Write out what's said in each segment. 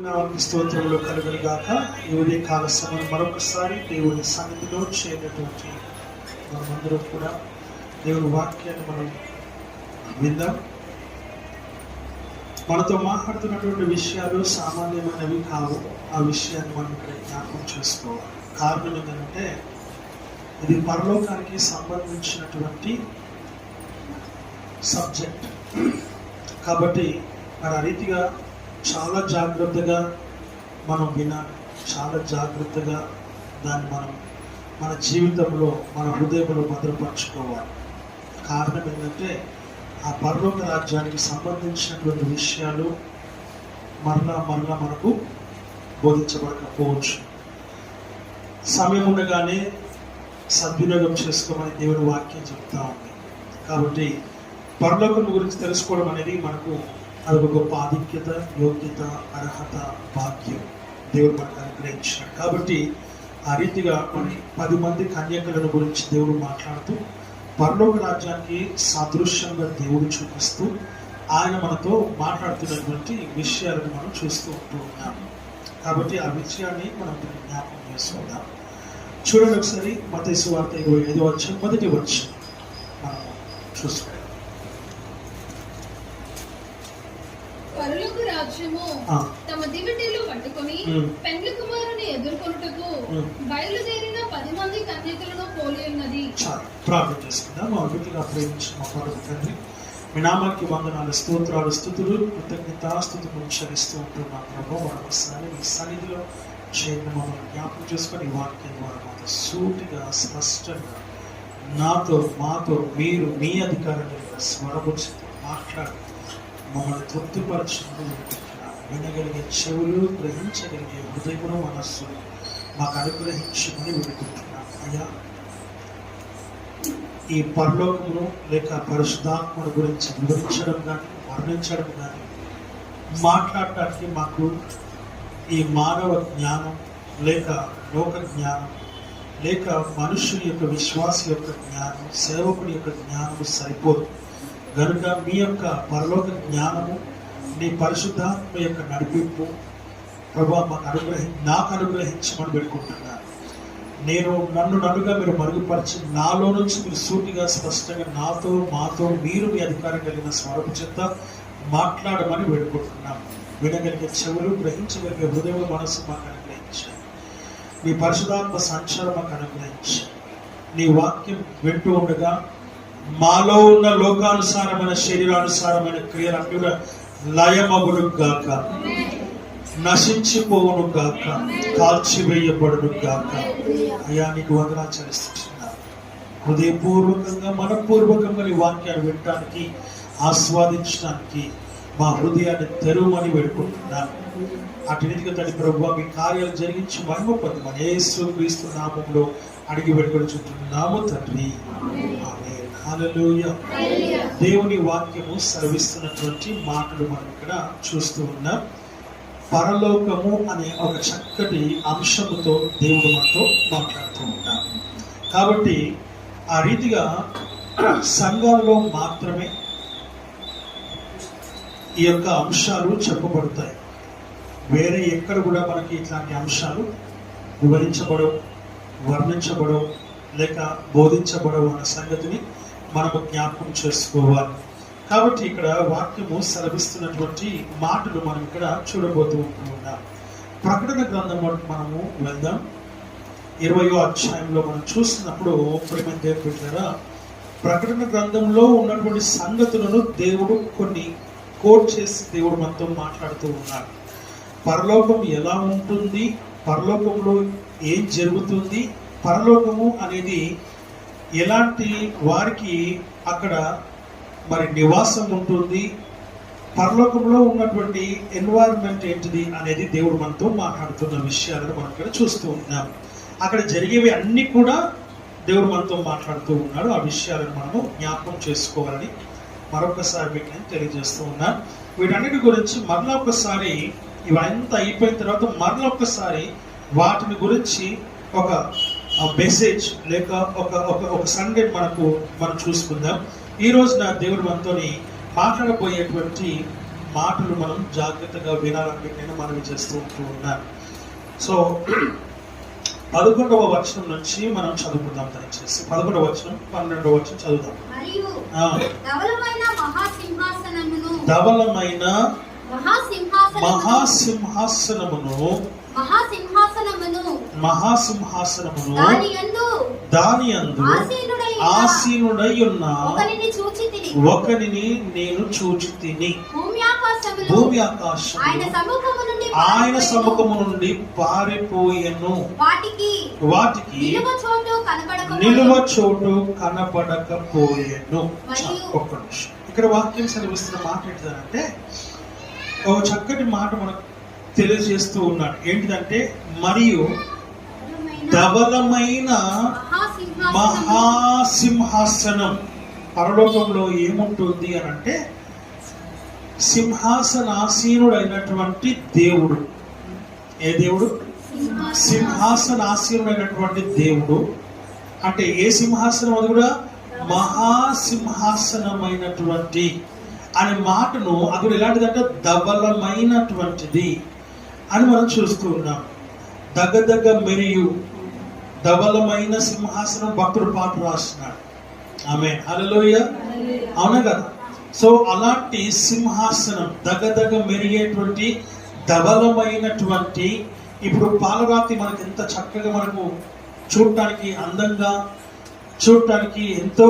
స్తోత్రములు కలుగును గాక. ఈ ఉదయ కాల సమయం మరొకసారి దేవుని సన్నిధిలో చేరినటువంటి మనమందరూ కూడా దేవుని వాక్యాన్ని మనం విందాం. మనతో మాట్లాడుతున్నటువంటి విషయాలు సామాన్యమైనవి కావు. ఆ విషయాన్ని మనం ఇక్కడ జ్ఞాపకం చేసుకోవాలి. కారణం ఏంటంటే ఇది పరలోకానికి సంబంధించినటువంటి సబ్జెక్ట్ కాబట్టి మరి ఆ రీతిగా చాలా జాగ్రత్తగా మనం వినాలి. చాలా జాగ్రత్తగా దాన్ని మనం మన జీవితంలో మన హృదయంలో భద్రపరచుకోవాలి. కారణం ఏంటంటే ఆ పరలోక రాజ్యానికి సంబంధించినటువంటి విషయాలు మరలా మనకు బోధించబడకపోవచ్చు. సమయం ఉండగానే సద్వినియోగం చేసుకోమని దేవుని వాక్యం చెప్తా ఉంది. కాబట్టి పరలోకం గురించి తెలుసుకోవడం అనేది మనకు అదొక గొప్ప ఆధిక్యత, యోగ్యత, అర్హత, భాగ్యం దేవుడు మనకు అనుగ్రహించాడు. కాబట్టి ఆ రీతిగా కొన్ని 10 మంది కన్యకలను గురించి దేవుడు మాట్లాడుతూ పరలోక రాజ్యానికి సాదృశ్యంగా దేవుడు చూపిస్తూ ఆయన మనతో మాట్లాడుతున్నటువంటి విషయాలను మనం చూస్తూ ఉంటూ ఉన్నాము. కాబట్టి ఆ విషయాన్ని మనం జ్ఞాపకం చేసుకుందాం. చూడండి ఒకసారి మత్తయి సువార్త 25వ అధ్యాయం మొదటి వచనం మనం చూసుకోండి. పరలోక రాజ్యము తమ దివిటీలు పట్టుకొని పెండ్లి కుమారుని ఎదుర్కొనుటకు బయలుదేరిన 10 మంది కన్యకలను పోలి ఉన్నది. ప్రార్థన చేసుకుందాం. మా వీటిగా ప్రేమించిన మా పరమ తండ్రి, మీ నామానికి వందనాలు, స్తోత్రాలు, స్తుతులు, కృతజ్ఞతాస్తుతులు చెల్లిస్తూ ఉంటున్నాం. ప్రభు మరొకసారి మీ సన్నిధిలో చేరిన మమ్మల్ని జ్ఞాపకం చేసుకొని ఈ వాక్యం ద్వారా మాతో సూటిగా స్పష్టంగా మాతో మీరు మీ అధికారాన్ని స్వరపరిచితో మాట్లాడి మమ్మల్ని తృప్తిపరచుకుని వినగలిగే చెవులు, గ్రహించగలిగే హృదయమును, మనస్సు మాకు అనుగ్రహించుకుని వేడుకుంటున్నాం. అయ్యా, ఈ పరలోకమును లేక పరిశుద్ధాత్మను గురించి వివరించడం కానీ వర్ణించడం కానీ మాట్లాడటానికి మాకు ఈ మానవ జ్ఞానం లేక లోక జ్ఞానం లేక మనుషుని యొక్క విశ్వాస యొక్క జ్ఞానం, సేవకుని యొక్క జ్ఞానము సరిపోదు. కనుక మీ యొక్క పరలోక జ్ఞానము, నీ పరిశుద్ధాత్మ యొక్క నడిపింపు ప్రభా నాకు అనుగ్రహించమని పెట్టుకుంటున్నాను. నేను నన్నుగా మీరు మరుగుపరిచి నాలో నుంచి మీరు సూటిగా స్పష్టంగా మాతో మీరు మీ అధికారం కలిగిన స్వరపు చెత్త మాట్లాడమని వేడుకుంటున్నాను. వినగలిగే చెవులు, గ్రహించగలిగే హృదయం, మనసు మాకు అనుగ్రహించాలి. మీ పరిశుధాత్మ సంచారం మాకు అనుగ్రహించాలి. నీ వాక్యం వింటూ ఉండగా మాలో ఉన్న లోకానుసారమైన శరీరానుసారమైన క్రియలు కూడా లయమగును గాక, నశించిపోవును గాక, కాల్చివేయబడును గాక. అయ్యా, నీకు వందనాలు చెల్లిస్తున్నాను. హృదయపూర్వకంగా మనపూర్వకంగా నీ వాక్యాలు వినటానికి, ఆస్వాదించడానికి మా హృదయాన్ని తెరువమని వేడుకుంటున్నాను. అటు రీతిగా తండ్రి ప్రభువా, మీ కార్యాలు జరిగించి మహిమ పొందమని యేసు క్రీస్తు నామములో అడిగి వేడుకొనుచున్నాము తండ్రి. ఆమేన్. హల్లెలూయా. దేవుని వాక్యము సెలవిస్తున్నటువంటి మాటలు మనం ఇక్కడ చూస్తూ ఉన్నాం. పరలోకము అనే ఒక చక్కటి అంశముతో దేవుడు మనతో మాట్లాడుతూ ఉంటాడు. కాబట్టి ఆ రీతిగా సంఘాలలో మాత్రమే ఈ యొక్క అంశాలు చెప్పబడతాయి. వేరే ఎక్కడ కూడా మనకి ఇట్లాంటి అంశాలు వివరించబడవు, వర్ణించబడవు, లేక బోధించబడవు అన్న సంగతిని మనము జ్ఞాపకం చేసుకోవాలి. కాబట్టి ఇక్కడ వాక్యము సెలవిస్తున్నటువంటి మాటలు మనం ఇక్కడ చూడబోతూ ఉంటున్నాం. ప్రకటన గ్రంథం మనము వెళ్దాం. 20వ అధ్యాయంలో మనం చూసినప్పుడు ప్రేమ దేవుడా, ప్రకటన గ్రంథంలో ఉన్నటువంటి సంగతులను దేవుడు కొన్ని కోట్ చేసి దేవుడు మనతో మాట్లాడుతూ ఉన్నాడు. పరలోకం ఎలా ఉంటుంది, పరలోకంలో ఏం జరుగుతుంది, పరలోకము అనేది ఎలాంటి వారికి అక్కడ మరి నివాసం ఉంటుంది, పరలోకంలో ఉన్నటువంటి ఎన్వైరన్మెంట్ ఏంటిది అనేది దేవుడు మనతో మాట్లాడుతున్న విషయాలను మనం ఇక్కడ చూస్తూ ఉన్నాం. అక్కడ జరిగేవి అన్ని కూడా దేవుడు మనతో మాట్లాడుతూ ఉన్నాడు. ఆ విషయాలను మనము జ్ఞాపకం చేసుకోవాలని మరొకసారి మీకు నేను తెలియజేస్తూ ఉన్నాను. వీటన్నిటి గురించి మరలా ఒకసారి ఇవంతా అయిపోయిన తర్వాత మరలా ఒకసారి వాటిని గురించి ఒక మెసేజ్ లేక ఒక సండే మనం చూసుకుందాం. ఈ రోజున దేవుడు మనతో మాట్లాడబోయేటువంటి మాటలు మనం జాగ్రత్తగా వినాలని నేను మనవి చేస్తూ ఉన్నాను. సో 11వ వచనం నుంచి మనం చదువుకుందాం. దయచేసి 11వ వచనం 12వ వచనం చదువుదాం. మరియు ధవలమైన మహాసింహాసనమును దానియందు ఆసీనుడై ఉన్న ఒకనిని నేను చూచితిని. భూమి ఆకాశము ఆయన సముఖము నుండి పారిపోయెను, వాటికి నిలువ చోటు కనపడకపోయెను. ఒక్క నిమిషం, ఇక్కడ వాక్యం సెలవిస్తున్న మాట ఏంటిదంటే ఒక చక్కటి మాట మనకు తెలియజేస్తూ ఉన్నాడు. ఏంటిదంటే మరియు ధవలమైన మహాసింహాసనం. పరలోకంలో ఏముంటుంది అని అంటే సింహాసనాసీనుడైనటువంటి దేవుడు. ఏ దేవుడు? సింహాసనాసీనుడైనటువంటి దేవుడు. అంటే ఏ సింహాసనం? అది కూడా మహాసింహాసనమైనటువంటి అనే మాటను అది ఎలాంటిదంటే ధవలమైనటువంటిది అని మనం చూస్తూ ఉన్నాం. దగ్గ మెరియు ధవలమైన సింహాసనం భక్తుడు పాట రాస్తున్నాడు. ఆమేన్, హల్లెలూయా. అవునా కదా? సో అలాంటి సింహాసనం దగ్గ మెరిగేటువంటి ధవలమైనటువంటి, ఇప్పుడు పాలరాతి మనకి ఎంత చక్కగా మనకు చూడటానికి అందంగా, చూడటానికి ఎంతో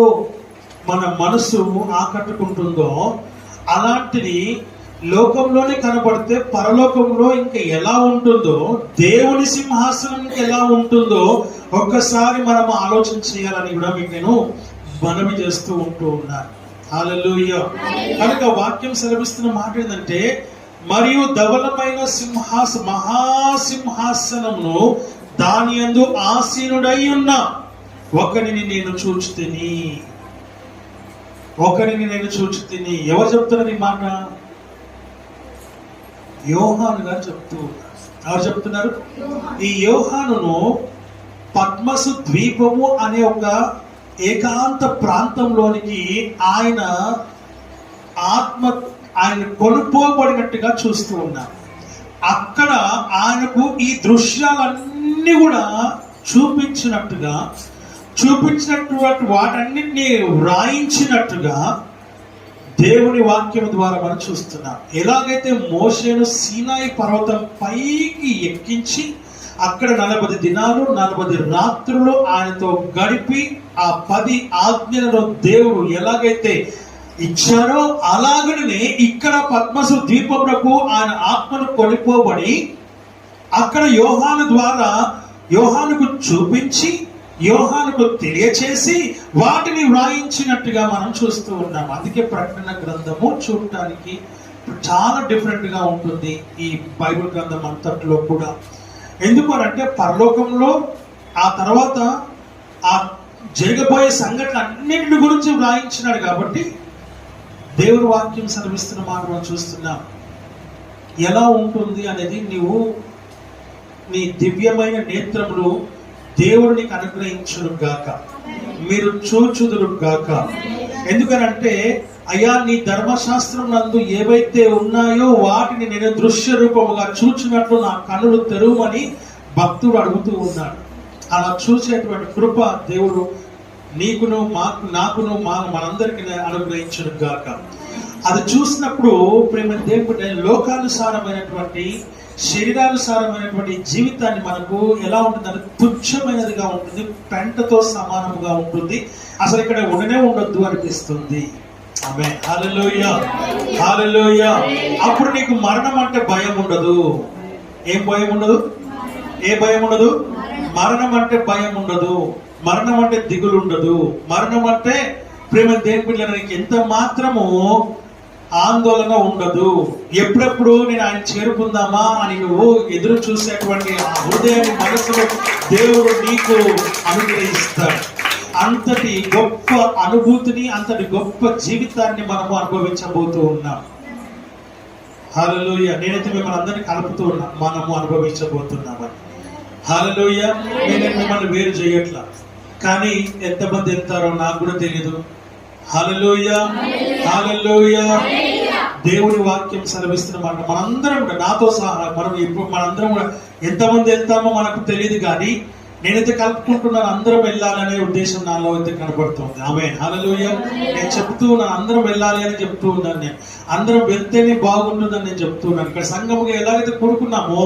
మన మనసు ఆకట్టుకుంటుందో అలాంటిది లోకంలోనే కనబడితే పరలోకంలో ఇంకా ఎలా ఉంటుందో, దేవుని సింహాసనం ఎలా ఉంటుందో ఒక్కసారి మనం ఆలోచన చేయాలని కూడా మీకు నేను మనవి చేస్తూ ఉంటూ ఉన్నాను. హల్లెలూయా. కనుక వాక్యం సెలవిస్తున్న మాట ఏంటంటే మరియు ధవలమైన మహాసింహాసనమును దాని యందు ఆసీనుడై ఉన్న ఒకరిని నేను చూచితిని. ఎవరు చెప్తున్నారు ఈ మాట? యోహాను గారు చెప్తూ ఉన్నారు. ఎవరు చెప్తున్నారు? ఈ యోహానును పద్మసు ద్వీపము అనే ఒక ఏకాంత ప్రాంతంలోనికి ఆయన కొనుక్కోబడినట్టుగా చూస్తూ ఉన్నారు. అక్కడ ఆయనకు ఈ దృశ్యాలన్నీ కూడా చూపించినటువంటి వాటన్నిటిని వ్రాయించినట్టుగా దేవుని వాక్యం ద్వారా మనం చూస్తున్నాం. ఎలాగైతే మోషేను సీనాయి పర్వతం పైకి ఎక్కించి అక్కడ 40 దినాలు 40 రాత్రులు ఆయనతో గడిపి ఆ 10 ఆజ్ఞలను దేవుడు ఎలాగైతే ఇచ్చారో అలాగనే ఇక్కడ పద్మసు ద్వీపమునకు ఆయన ఆత్మను కొనిపోబడి అక్కడ యోహాను ద్వారా యోహానుకు చూపించి యోహానుకు తెలియచేసి వాటిని వ్రాయించినట్టుగా మనం చూస్తూ ఉన్నాం. అందుకే ప్రకటన గ్రంథము చూడటానికి చాలా డిఫరెంట్ గా ఉంటుంది ఈ బైబిల్ గ్రంథం అంతట్లో కూడా. ఎందుకు అంటే పరలోకంలో ఆ తర్వాత ఆ జరగబోయే సంఘటన అన్నింటి గురించి వ్రాయించినాడు కాబట్టి దేవుని వాక్యం సెలవిస్తున్న మాట మనం చూస్తున్నాం. ఎలా ఉంటుంది అనేది నీవు నీ దివ్యమైన నేత్రములు దేవుడు నీకు అనుగ్రహించును గాక, మీరు చూచుదురు గాక. ఎందుకనంటే అయ్యా నీ ధర్మశాస్త్రం నందు ఏవైతే ఉన్నాయో వాటిని నేను దృశ్య రూపముగా చూచినట్లు నా కన్నులు తెరువమని భక్తుడు అడుగుతూ ఉన్నాడు. అలా చూసేటువంటి కృప దేవుడు నీకును నాకును మనందరికీ అనుగ్రహించును గాక. అది చూసినప్పుడు ప్రేమ దేవుడు లోకానుసారమైనటువంటి శరీరానుసారమైనటువంటి జీవితాన్ని మనకు ఎలా ఉంటుందంటే తుచ్చమైనదిగా ఉంటుంది, పెంటతో సమానముగా ఉంటుంది. అసలు ఇక్కడ ఉండనే ఉండొద్దు అనిపిస్తుంది. ఆమేన్, హల్లెలూయా, హల్లెలూయా. అప్పుడు నీకు మరణం అంటే భయం ఉండదు. ఏం భయం ఉండదు? ఏ భయం ఉండదు? మరణం అంటే భయం ఉండదు. మరణం అంటే దిగులు ఉండదు. మరణం అంటే ప్రేమ దేవుని బిడ్డలారా నీకు ఎంత మాత్రము ఆందోళన ఉండదు. ఎప్పుడెప్పుడు నేను ఆయన చేరుకుందామా అని నువ్వు ఎదురు చూసేటువంటి ఆ హృదయాన్ని మనసులో దేవుడు నీకు అనుగ్రహిస్తాడు. అంతటి గొప్ప అనుభూతిని, అంతటి గొప్ప జీవితాన్ని మనము అనుభవించబోతూ ఉన్నాం. హల్లెలూయా. నేనైతే మిమ్మల్ని అందరినీ కలుపుతూ ఉన్నా, మనము అనుభవించబోతున్నామని. హల్లెలూయా. నేను మిమ్మల్ని వేరు చేయట్లా, కానీ ఎంతమంది వెళ్తారో నాకు కూడా తెలియదు. హల్లెలూయా, హల్లెలూయా. దేవుని వాక్యం సెలవిస్తున్న మాట మనందరం కూడా, నాతో సహా మనం ఇప్పుడు మనందరం కూడా ఎంతమంది వెళ్తామో మనకు తెలియదు, కానీ నేనైతే కలుపుకుంటున్నాను అందరం వెళ్ళాలనే ఉద్దేశం నాలో అయితే కనబడుతుంది. ఆమేన్, హల్లెలూయా. నేను చెప్తూ ఉన్నాను, అందరం వెళ్ళాలి అని చెప్తూ ఉన్నాను. నేను అందరం వెళ్తేనే బాగుంటుందని నేను చెప్తూ ఉన్నాను. ఇక్కడ సంఘముగా ఎలాగైతే కూడుకున్నామో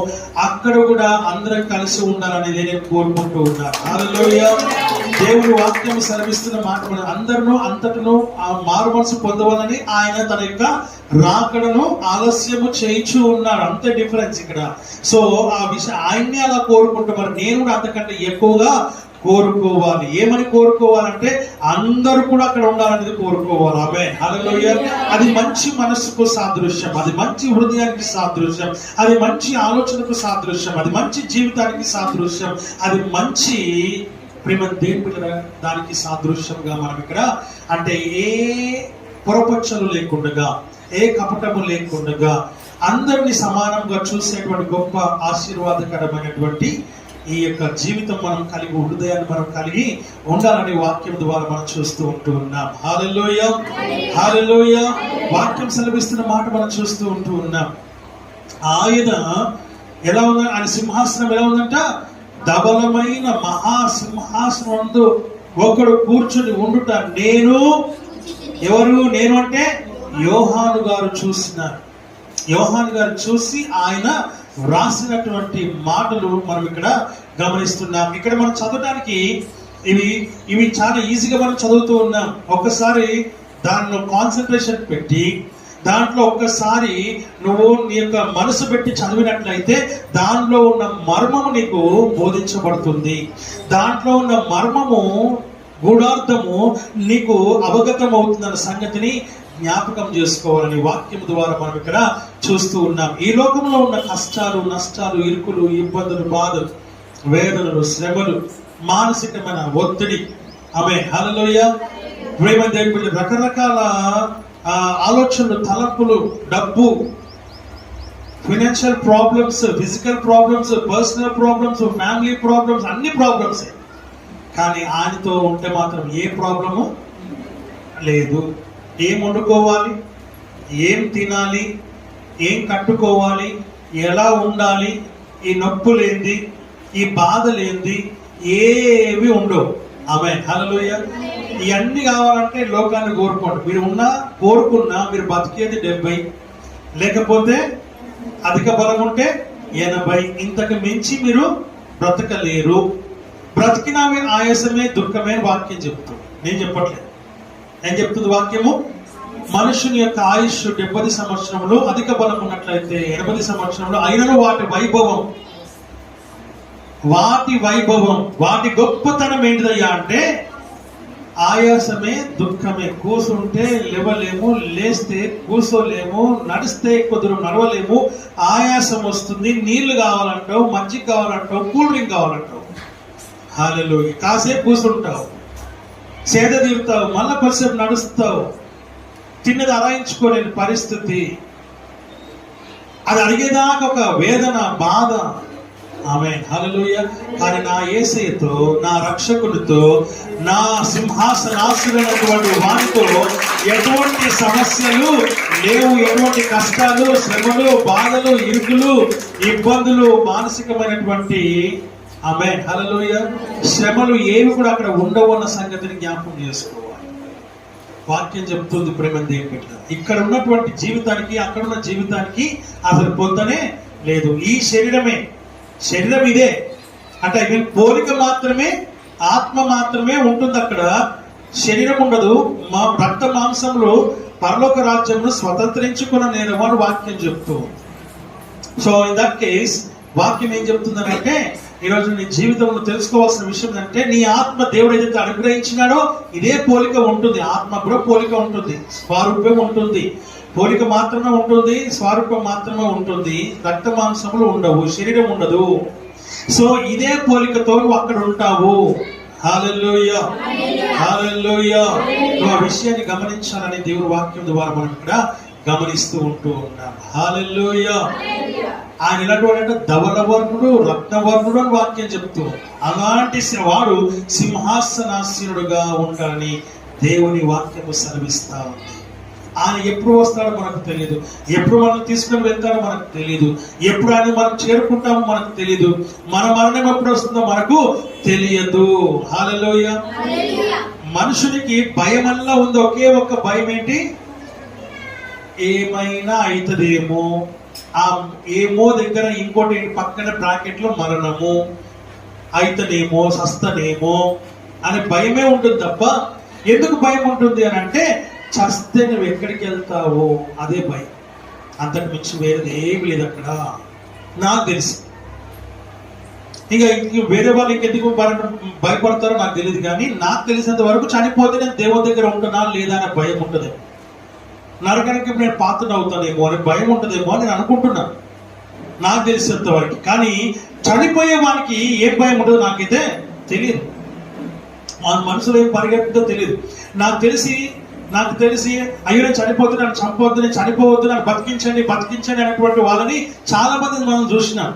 అక్కడ కూడా అందరం కలిసి ఉండాలని నేను కోరుకుంటూ ఉన్నాను. హల్లెలూయా. దేవుని వాక్యం సెలవిస్తున్న మాట అందరినూ అంతటను ఆ మారు మనసు పొందవాలని ఆయన తన యొక్క రాకడను ఆలస్యము చేయించు ఉన్నాడు. అంతే డిఫరెన్స్ ఇక్కడ. సో ఆ విషయం ఆయన్ని అలా కోరుకుంటూ మరి నేను కూడా అంతకంటే ఎక్కువగా కోరుకోవాలి. ఏమని కోరుకోవాలంటే అందరూ కూడా అక్కడ ఉండాలనేది కోరుకోవాలి. ఆమేన్, హల్లెలూయా. అది మంచి మనసుకు సాదృశ్యం, అది మంచి హృదయానికి సాదృశ్యం, అది మంచి ఆలోచనకు సాదృశ్యం, అది మంచి జీవితానికి సాదృశ్యం, అది మంచి ప్రేమ దేవుని దానికి సాదృశ్యంగా మనం ఇక్కడ అంటే ఏ పొరపచ్చలు లేకుండా, ఏ కపటము లేకుండా అందరినీ సమానంగా చూసేటువంటి గొప్ప ఆశీర్వాదకరమైనటువంటి ఈ యొక్క జీవితం మనం కలిగి, హృదయాన్ని మనం కలిగి ఉండాలనే వాక్యం ద్వారా మనం చూస్తూ ఉంటూ ఉన్నాం. హల్లెలూయా, హల్లెలూయా. వాక్యం సెలవిస్తున్న మాట మనం చూస్తూ ఉంటూ ఉన్నాం. ఆయన ఎలా ఉందంటే, ఆయన సింహాసనం ఎలా ఉందంట, ధవలమైన మహాసింహాసనందు ఒకడు కూర్చుని ఉండుట నేను, ఎవరు నేను అంటే యోహాను గారు చూసినారు. యోహాను గారు చూసి ఆయన వ్రాసినటువంటి మాటలు మనం ఇక్కడ గమనిస్తున్నాం. ఇక్కడ మనం చదవడానికి ఇవి చాలా ఈజీగా మనం చదువుతూ ఉన్నాం. ఒక్కసారి దానిలో కాన్సన్ట్రేషన్ పెట్టి దాంట్లో ఒక్కసారి నువ్వు నీ యొక్క మనసు పెట్టి చదివినట్లయితే దాంట్లో ఉన్న మర్మము నీకు బోధించబడుతుంది. దాంట్లో ఉన్న మర్మము, గూఢార్థము నీకు అవగతం అవుతుందన్న సంగతిని జ్ఞాపకం చేసుకోవాలని వాక్యం ద్వారా మనం ఇక్కడ చూస్తూ ఉన్నాం. ఈ లోకంలో ఉన్న కష్టాలు, నష్టాలు, ఇరుకులు, ఇబ్బందులు, బాధలు, వేదనలు, శ్రమలు, మానసికమైన ఒత్తిడి, ఆమేన్, హల్లెలూయా. ప్రేమ దేవుని రకరకాల ఆలోచనలు, తలంపులు, డబ్బు, financial problems, physical problems, personal problems, family problems, అన్ని ప్రాబ్లమ్సే. కానీ ఆయనతో ఉంటే మాత్రం ఏ ప్రాబ్లము లేదు. ఏం వండుకోవాలి, ఏం తినాలి, ఏం కట్టుకోవాలి, ఎలా ఉండాలి, ఈ నొప్పులేంది, ఈ బాధలేంది, ఏవి ఉండవు. ఆమేన్, హల్లెలూయా. ఇవన్నీ కావాలంటే లోకాన్ని కోరుకోండి. మీరు కోరుకున్నా మీరు బతికేది 70, లేకపోతే అధిక బలం ఉంటే 80. ఇంతకు మించి మీరు బ్రతకలేరు. బ్రతికినా మీరు ఆయాసమే, దుఃఖమే వాక్యం చెప్తుంది. నేను చెప్పట్లేదు, నేను చెప్తుంది వాక్యము. మనుషుని యొక్క ఆయుష్ 70 సంవత్సరములు, అధిక బలం ఉన్నట్లయితే 80 సంవత్సరములు. అయినను వాటి వైభవం, వాటి గొప్పతనం ఏంటిదయ్యా అంటే ఆయాసమే, దుఃఖమే. కూసుంటే లేవలేము, లేస్తే కూసోలేము, నడిస్తే ఎక్కువ దూరం నడవలేము, ఆయాసం వస్తుంది. నీళ్లు కావాలంటావు, మజ్జిగ కావాలంటావు, కూల్ డ్రింక్ కావాలంటావు. హల్లెలూయా. కాసేపు కూసుంటావు, సేద తీరుతావు, మళ్ళా కొద్దిసేపు నడుస్తావు, తిన్నది అరాయించుకోలేని పరిస్థితి. అది అడిగేదాకా ఒక వేదన, బాధ. ఆమేన్, హల్లెలూయా. కానీ నా యేసయ్యతో, నా రక్షకునితో, నా సింహాసనాసురైనటువంటి వానితో ఎటువంటి సమస్యలు లేవు, ఎటువంటి కష్టాలు, శ్రమలు, బాధలు, ఇరుకులు, ఇబ్బందులు, మానసికమైనటువంటి ఆమేన్, హల్లెలూయా, శ్రమలు ఏవి కూడా అక్కడ ఉండవు అన్న సంగతిని జ్ఞాపకం చేసుకోవాలి. వాక్యం చెప్తుంది ప్రేమ దేవుని. ఇక్కడ ఉన్నటువంటి జీవితానికి అక్కడున్న జీవితానికి అసలు పొందనే లేదు. ఈ శరీరం ఇదే అంటే పోలిక మాత్రమే, ఆత్మ మాత్రమే ఉంటుంది అక్కడ. శరీరం ఉండదు. మా రక్త మాంసంలో పరలోక రాజ్యంను స్వతంత్రించుకున్న నేరవాడు వాక్యం చెప్తూ. సో ఇన్ దట్ కేస్ వాక్యం ఏం చెప్తుందంటే, ఈరోజు నీ జీవితంలో తెలుసుకోవాల్సిన విషయం అంటే, నీ ఆత్మ దేవుడు ఏదైతే అనుగ్రహించినాడో ఇదే పోలిక ఉంటుంది. ఆత్మ కూడా పోలిక ఉంటుంది, స్వరూపం ఉంటుంది. పోలిక మాత్రమే ఉంటుంది, స్వరూపం మాత్రమే ఉంటుంది. రక్త మాంసములు ఉండవు, శరీరం ఉండదు. సో ఇదే పోలికతో నువ్వు అక్కడ ఉంటావు. హల్లెలూయా, హల్లెలూయా. నువ్వు ఆ విషయాన్ని గమనించాలని దేవుని వాక్యం ద్వారా మనం ఇక్కడ గమనిస్తూ ఉంటూ ఉన్నాం. హల్లెలూయా. ఆయన ఇలాంటి ధవలవర్ణుడు, రత్నవర్ణుడు అని వాక్యం చెప్తూ, అలాంటి వాడు సింహాసనాసీనుడుగా ఉంటాడని దేవుని వాక్యము సెలవిస్తా ఉంది. ఆయన ఎప్పుడు వస్తాడో మనకు తెలియదు, ఎప్పుడు మనం తీసుకుని వెళ్తాడో మనకు తెలియదు, ఎప్పుడు ఆయన మనం చేరుకుంటామో మనకు తెలియదు, మన మరణం ఎప్పుడు వస్తుందో మనకు తెలియదు. హల్లెలూయా. మనుషునికి భయం అలా ఉంది, ఒకే ఒక్క భయం ఏంటి? ఏమైనా అవుతుందేమో. ఆ ఏమో దగ్గర ఇంకోటి పక్కన బ్రాకెట్ లో మరణము, అయితేనేమో సస్తనేమో అనే భయమే ఉంటుంది తప్ప, ఎందుకు భయం ఉంటుంది అని అంటే చస్తే నువ్వు ఎక్కడికి వెళ్తావో అదే భయం, అంతకు మించి వేరేది ఏమి లేదు అక్కడ. నాకు తెలుసు, ఇంకా వేరే వాళ్ళు ఇంకెందుకు భయపడతారో నాకు తెలియదు, కానీ నాకు తెలిసినంత వరకు చనిపోతే నేను దేవుని దగ్గర ఉంటున్నా లేదా అనే భయం ఉంటుంది. నరకానికి నేను పాత్ర అవుతానేమో అనే భయం ఉంటుందేమో అని నేను అనుకుంటున్నాను నాకు తెలిసినంత వరకు. కానీ చనిపోయే వానికి ఏం భయం ఉంటుందో నాకైతే తెలియదు, మన మనసులో ఏం పరిగెత్తుందో తెలియదు. నాకు తెలిసి అయ్యో నేను చనిపోద్దు, నన్ను చంపవద్దు, నేను చనిపోవద్దు, నన్ను బతికించండి అనేటువంటి వాళ్ళని చాలా మంది మనం చూసినాం.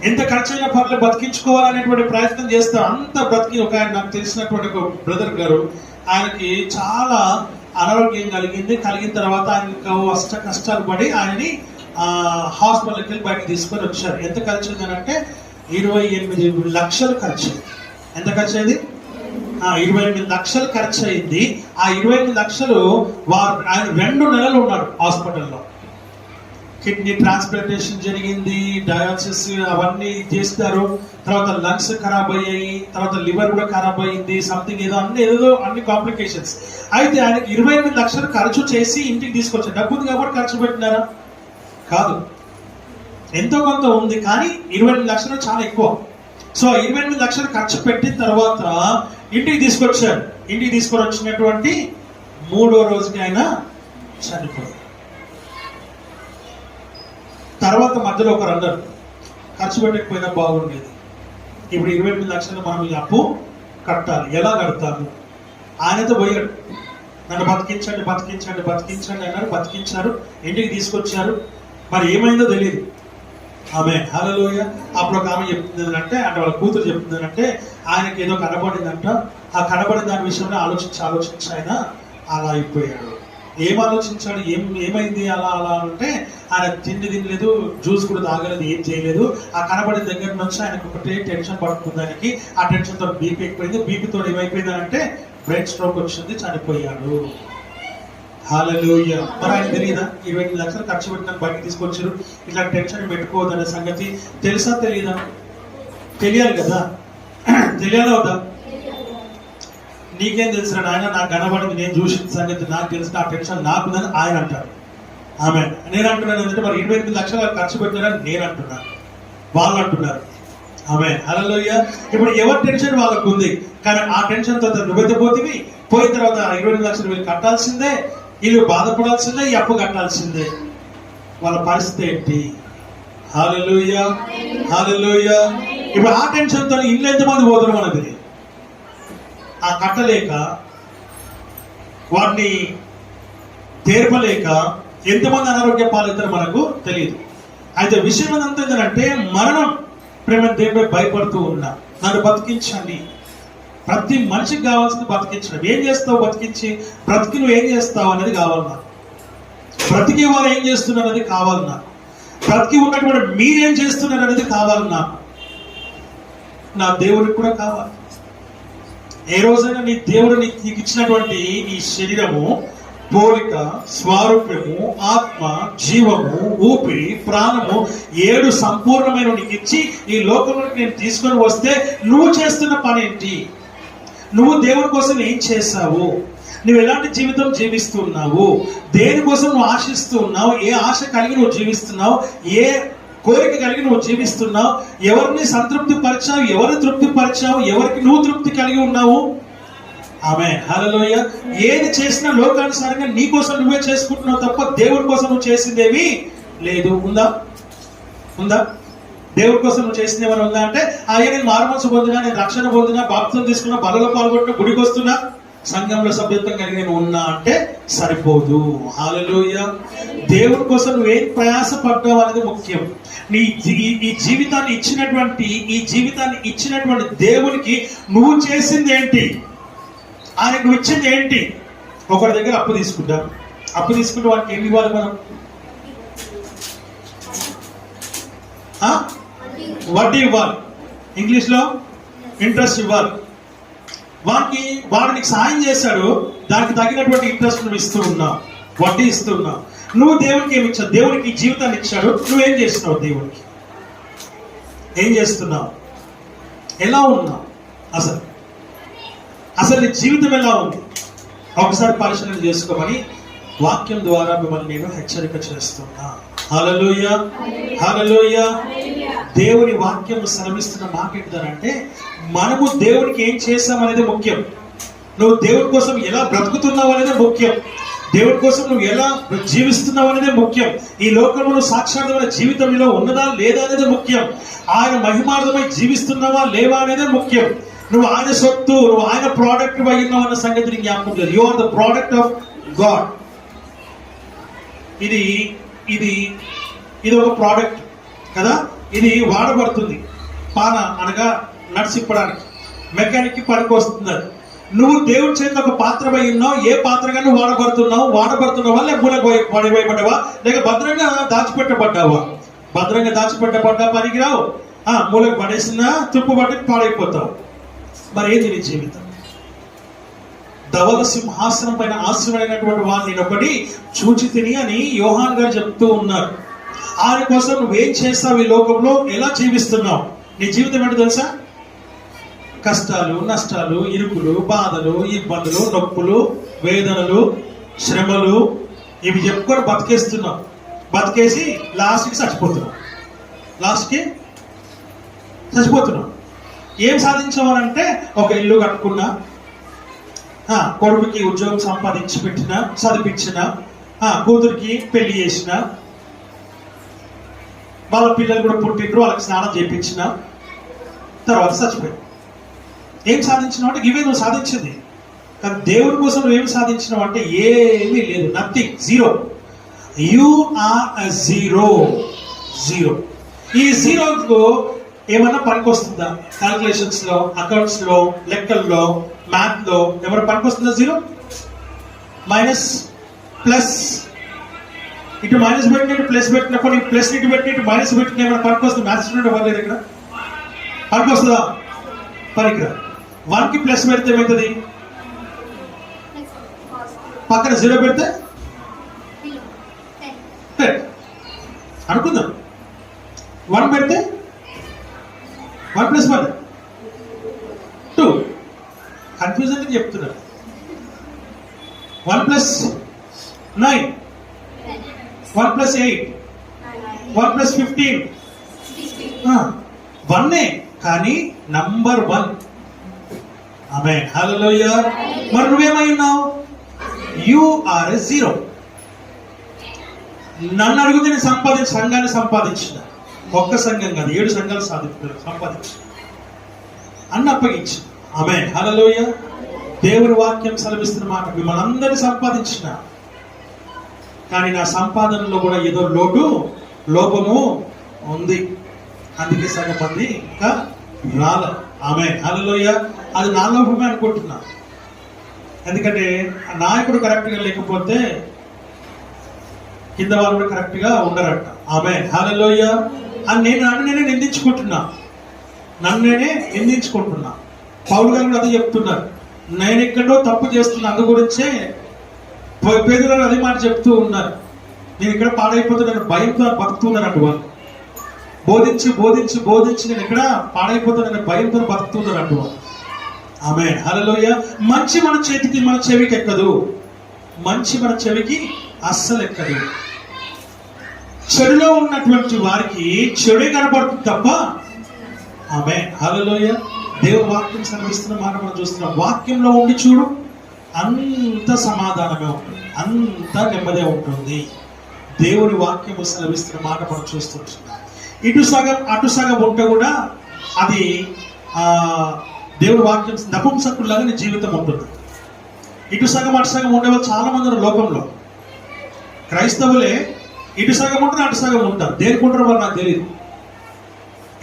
ఎంత ఖర్చైనా పర్లేదు బతికించుకోవాలనేటువంటి ప్రయత్నం చేస్తారు. అంత ఒక ఆయన నాకు తెలిసినటువంటి ఒక బ్రదర్ గారు, ఆయనకి చాలా అనారోగ్యం కలిగిన తర్వాత ఆయన కష్టాలు పడి ఆయనని హాస్పిటల్కి వెళ్ళి బయటకు తీసుకొని వచ్చారు. ఎంత ఖర్చు అయిందనంటే 28 లక్షలు ఖర్చు. ఎంత ఖర్చు అయింది? 28 లక్షలు ఖర్చు అయింది. ఆ 28 లక్షలు ఆయన 2 నెలలు ఉన్నాడు హాస్పిటల్లో. కిడ్నీ ట్రాన్స్ప్లాంటేషన్ జరిగింది, డయాలసిస్ అవన్నీ చేస్తారు, తర్వాత లంగ్స్ ఖరాబ్ అయ్యాయి, తర్వాత లివర్ కూడా ఖరాబ్ అయ్యింది, సంథింగ్ ఏదో అన్ని కాంప్లికేషన్స్. అయితే ఆయనకి 28 లక్షలు ఖర్చు చేసి ఇంటికి తీసుకొచ్చారు. డబ్బు ఉంది కాబట్టి ఖర్చు పెట్టినారా? కాదు, ఎంతో కొంత ఉంది, కానీ 28 లక్షలు చాలా ఎక్కువ. సో 28 లక్షలు ఖర్చు పెట్టిన తర్వాత ఇంటికి తీసుకొచ్చారు. ఇంటికి తీసుకొని వచ్చినటువంటి 3వ రోజుకి ఆయన చనిపోయారు. తర్వాత మధ్యలో ఒకరు అన్నారు, ఖర్చు పెట్టకపోయినా బాగుండేది, ఇప్పుడు 28 లక్షలు మనం ఈ అప్పు కట్టాలి, ఎలా కడతాము? ఆయనతో పోయాడు, నన్ను బతికించండి అన్నారు. బతికించారు, ఇంటికి తీసుకొచ్చారు. మరి ఏమైందో తెలియదు. ఆమె హల్లెలూయా. అప్పుడు ఒక ఆమె చెప్తుందంటే, అంటే వాళ్ళ కూతురు చెప్తుందంటే, ఆయనకి ఏదో కనబడిందంట. ఆ కనబడిన దాని విషయంలో ఆలోచించి ఆయన అలా అయిపోయాడు. ఏం ఆలోచించాడు, ఏమైంది అలా అంటే, ఆయన తినలేదు, జ్యూస్ కూడా తాగలేదు, ఏం చేయలేదు. ఆ కనబడిన దగ్గర నుంచి ఆయనకు ఒకటే టెన్షన్ పడుతుంది. దానికి ఆ టెన్షన్ తో బీపీ ఎక్కువైంది. బీపీతో ఏమైపోయింది అంటే బ్రెయిన్ స్ట్రోక్ వచ్చింది, చనిపోయాడు. హల్లెలూయా. మరి ఆయన తెలియదా 28 లక్షలు ఖర్చు పెట్టిన బయటకు తీసుకొచ్చారు? ఇట్లా టెన్షన్ పెట్టుకోవద్దు అనే సంగతి తెలుసా తెలియదా? తెలియాలి కదా, తెలియాలా వద్దా? నీకేం తెలుసు ఆయన, నాకు కనబడింది, నేను చూసిన సంగతి నాకు తెలుసు, ఆ టెన్షన్ నాకుందని ఆయన అంటారు. ఆమె నేను అంటున్నాను ఏంటంటే, మరి 28 లక్షలు ఖర్చు పెట్టారని నేను అంటున్నాను, వాళ్ళు అంటున్నారు. ఆమె హల్లెలూయా. ఇప్పుడు ఎవరి టెన్షన్ వాళ్ళకు ఉంది, కానీ ఆ టెన్షన్ తో నువ్వెత్తపోతివి. పోయిన తర్వాత 28 లక్షలు వీళ్ళు కట్టాల్సిందే, వీళ్ళు బాధపడాల్సిందే, ఈ అప్పు కట్టాల్సిందే. వాళ్ళ పరిస్థితి ఏంటి? హల్లెలూయా, హల్లెలూయా. ఇప్పుడు ఆ టెన్షన్ తో ఇల్లు ఎంతమంది పోతారు మనకు తెలియదు. ఆ కట్టలేక, వాటిని తీర్పలేక ఎంతమంది అనారోగ్య పాలవుతారో మనకు తెలియదు. అయితే విషయం అంతా ఏంటంటే, మరణం ప్రేమ దేవుడిపై భయపడుతూ ఉన్నా, నన్ను బతికించండి. ప్రతి మనిషికి కావాల్సింది బతికించడం. ఏం చేస్తావు బతికించి? బ్రతికి నువ్వు ఏం చేస్తావు అనేది కావాలి నాకు. బ్రతికి వాళ్ళు ఏం చేస్తున్నారు అనేది కావాలి నాకు. బ్రతికి ఉన్నటువంటి మీరేం చేస్తున్నారు అనేది కావాలి నాకు. నా దేవుడికి కూడా కావాలి. ఏ రోజైనా నీ దేవుడు నీకు ఇచ్చినటువంటి ఈ శరీరము, పోలిక, స్వారూప్యము, ఆత్మ, జీవము, ఊపిరి, ప్రాణము 7 సంపూర్ణమైన నీకు ఇచ్చి ఈ లోకంలోకి నేను తీసుకొని వస్తే నువ్వు చేస్తున్న పని ఏంటి? నువ్వు దేవుని కోసం ఏం చేశావు? నువ్వు ఎలాంటి జీవితం జీవిస్తున్నావు? దేనికోసం నువ్వు ఆశిస్తూ ఉన్నావు? ఏ ఆశ కలిగి నువ్వు జీవిస్తున్నావు? ఏ కోరిక కలిగి నువ్వు జీవిస్తున్నావు? ఎవరిని సంతృప్తి పరిచావు? ఎవరిని తృప్తి పరిచావు? ఎవరికి నువ్వు తృప్తి కలిగి ఉన్నావు? ఆమె హల్లెలూయా. ఏది చేసినా లోకానుసారంగా నీ కోసం నువ్వే చేసుకుంటున్నావు తప్ప దేవుడి కోసం నువ్వు చేసిందేమీ లేదు. ఉందా? దేవుడి కోసం నువ్వు చేసింది ఏమైనా ఉందా అంటే, నేను మారుమనసు పొందినా, నేను రక్షణ పొందినా, బాప్తిసం తీసుకున్నా, బలలో పాల్గొంటున్నా, గుడికి వస్తున్నా, సంఘంలో సభ్యత్వం కలిగి నేను ఉన్నా అంటే సరిపోదు. హల్లెలూయా. దేవుడి కోసం నువ్వేం ప్రయాస పడ్డావు అనేది ముఖ్యం. నీ ఈ జీవితాన్ని ఇచ్చినటువంటి దేవునికి నువ్వు చేసింది ఏంటి? ఆయనకు నువ్వు ఇచ్చింది ఏంటి? ఒకరి దగ్గర అప్పు తీసుకుంటాం, అప్పు తీసుకుంటే వాడికి ఏమి ఇవ్వాలి మనం? వడ్డీ ఇవ్వాలి. ఇంగ్లీష్లో ఇంట్రెస్ట్ ఇవ్వాలి. వాడు నీకు సాయం చేశాడు, దానికి తగినటువంటి ఇంట్రెస్ట్ నువ్వు ఇస్తూ ఉన్నావు, వడ్డీ ఇస్తూ ఉన్నావు. నువ్వు దేవునికి ఏమి ఇచ్చావు? దేవునికి జీవితాన్ని ఇచ్చాడు, నువ్వేం చేస్తున్నావు? దేవునికి ఏం చేస్తున్నావు? ఎలా ఉన్నావు? అసలు నీ జీవితం ఎలా ఉంది? ఒకసారి పరిశీలన చేసుకోమని వాక్యం ద్వారా మిమ్మల్ని నేను హెచ్చరిక చేస్తున్నా. హల్లెలూయా, హల్లెలూయా. దేవుని వాక్యం శ్రమిస్తున్న మాట ఏంటంటే, మనము దేవునికి ఏం చేస్తామనేది ముఖ్యం. నువ్వు దేవుడి కోసం ఎలా బ్రతుకుతున్నావు అనేది ముఖ్యం. దేవుడి కోసం నువ్వు ఎలా జీవిస్తున్నావు అనేది ముఖ్యం. ఈ లోకంలో సాక్షాత్మైన జీవితం నీలో ఉన్నదా లేదా అనేది ముఖ్యం. ఆయన మహిమార్థమై జీవిస్తున్నావా లేవా అనేది ముఖ్యం. నువ్వు ఆయన సొత్తు, నువ్వు ఆయన ప్రోడక్ట్ అయ్యున్నావు అన్న సంగతి నీకు జ్ఞాపకం లేదు. You are the product of God. ఇది ఇది ఇది ఒక ప్రోడక్ట్ కదా. ఇది వాడబడుతుంది. పాన అనగా నడిచిప్పడానికి, మెకానిక్ కి పనికి వస్తుంది. నువ్వు దేవుడి చేతిలో ఒక పాత్ర అయి ఉన్నావు. ఏ పాత్రగా నువ్వు వాడబడుతున్నావా లేక మూలకు పడివేయబడ్డావా లేక భద్రంగా దాచిపెట్టబడ్డావా? భద్రంగా దాచిపెట్టబడ్డా పనికి రావు, మూలకు పడేసినా తుప్పు పట్టి పాడైపోతావు. మరి ఏంది నీ జీవితం? ధవల సింహాసనం పైన ఆశ్రమైనటువంటి వాడిని ఒకటి చూచి తిని అని యోహాన్ గారు చెప్తూ ఉన్నారు. ఆయన కోసం నువ్వేం చేస్తావు? ఈ లోకంలో ఎలా జీవిస్తున్నావు? నీ జీవితం ఏంటో తెలుసా? కష్టాలు, నష్టాలు, ఇరుకులు, బాధలు, ఇబ్బందులు, నొప్పులు, వేదనలు, శ్రమలు, ఇవి చెప్పుకొని బతికేస్తున్నావు. బతికేసి లాస్ట్కి చచ్చిపోతున్నావు. ఏం సాధించామనంటే, ఒక ఇల్లు కట్టుకున్నా, కొడుకుకి ఉద్యోగం సంపాదించి పెట్టిన, చదివించిన, కూతురికి పెళ్లి చేసిన, వాళ్ళ పిల్లలు కూడా పుట్టిండ్రు, వాళ్ళకి స్నానం చేయించిన, తర్వాత చచ్చిపోయావు. ఏం సాధించినావు అంటే ఇవే నువ్వు సాధించింది. కానీ దేవుడి కోసం నువ్వు ఏం సాధించినావు అంటే ఏమీ లేదు. Nothing, zero. You are a zero. ఈ జీరోకు ఏమన్నా పనికి వస్తుందా? క్యాల్కులేషన్స్ లో, అకౌంట్స్ లో, లెక్కల్లో, మ్యాథ్ లో ఏమన్నా పనికి వస్తుందా? Zero, minus, plus. ఇటు మైనస్ పెట్టినట్టు ప్లస్ పెట్టినప్పుడు ప్లస్ ఇటు పెట్టినట్టు మైనస్ పెట్టిన ఏమైనా పనికి వస్తుంది? మ్యాథ్స్ స్టూడెంట్ అవ్వలేదు ఇక్కడ. పనికి వస్తుందా? పనికిరా. 1కి ప్లస్ పెడితే ఏమవుతుంది? పక్కన 0 పెడితే అనుకుందాం. 1 పెడితే 1 + 1 2. కన్ఫ్యూజన్ చెప్తున్నారు. 1 + 9, 1 + 8, 1 + 15. 1 కానీ నంబర్ 1. ఆమేన్, హల్లెలూయా. మరి నువ్వేమై ఉన్నావు? You are a zero. నన్ను అడిగితే నేను సంఘాన్ని సంపాదించిన, ఒక్క సంఘం కాదు 7 సంఘాలు సంపాదించిన, అన్న అప్పగించిన. ఆమేన్, హల్లెలూయా. దేవుని వాక్యం సెలవిస్తున్న మాట, మిమ్మల్ని అందరినీ సంపాదించిన, కానీ నా సంపాదనలో కూడా ఏదో లోపము ఉంది. అందుకే సగం మంది ఇంకా రాల. ఆమేన్, హల్లెలూయా. అది నా లోపమే అనుకుంటున్నా. ఎందుకంటే నాయకుడు కరెక్ట్ గా లేకపోతే కింద వాళ్ళు కూడా కరెక్ట్ గా ఉండరట. ఆమేన్, హల్లెలూయా. అని నన్ను నేనే నిందించుకుంటున్నా. పౌలు గారు కూడా అదే చెప్తున్నారు. నేను ఎక్కడో తప్పు చేస్తున్నా, అందు గురించే పేదలు అదే మాట చెప్తూ ఉన్నారు. నేను ఇక్కడ పాడైపోతున్నాను, భయంతో బతుకుతున్నాను వాళ్ళు. బోధించి నేను ఎక్కడ పాడైపోతానని భయంతో బతుకుతున్నాను అంటున్నాను. ఆమేన్, హల్లెలూయా. మంచి మన చెవికి ఎక్కదు. మంచి మన చెవికి అస్సలు ఎక్కదు. చెడులో ఉన్నటువంటి వారికి చెడే కనపడుతుంది తప్ప. ఆమేన్, హల్లెలూయా. దేవుని వాక్యం సెలవిస్తున్న మాట మనం చూస్తున్నాం. వాక్యంలో ఉండి చూడు, అంత సమాధానమే ఉంటుంది, అంత నెమ్మదే ఉంటుంది. దేవుని వాక్యము సెలవిస్తున్న మాట మనం చూస్తుంటున్నాం. ఇటు సగం అటు సగం ఉంటే కూడా అది దేవుని వాక్యం నపుంసకుల్లాగా నీ జీవితం ఉంటుంది. ఇటు సగం అటు సగం ఉండేవాళ్ళు చాలా మంది లోకంలో. క్రైస్తవులే ఇటు సగం ఉంటారు, అటు సగం ఉంటారు. దేనికి ఉంటారో వాళ్ళు నాకు తెలియదు.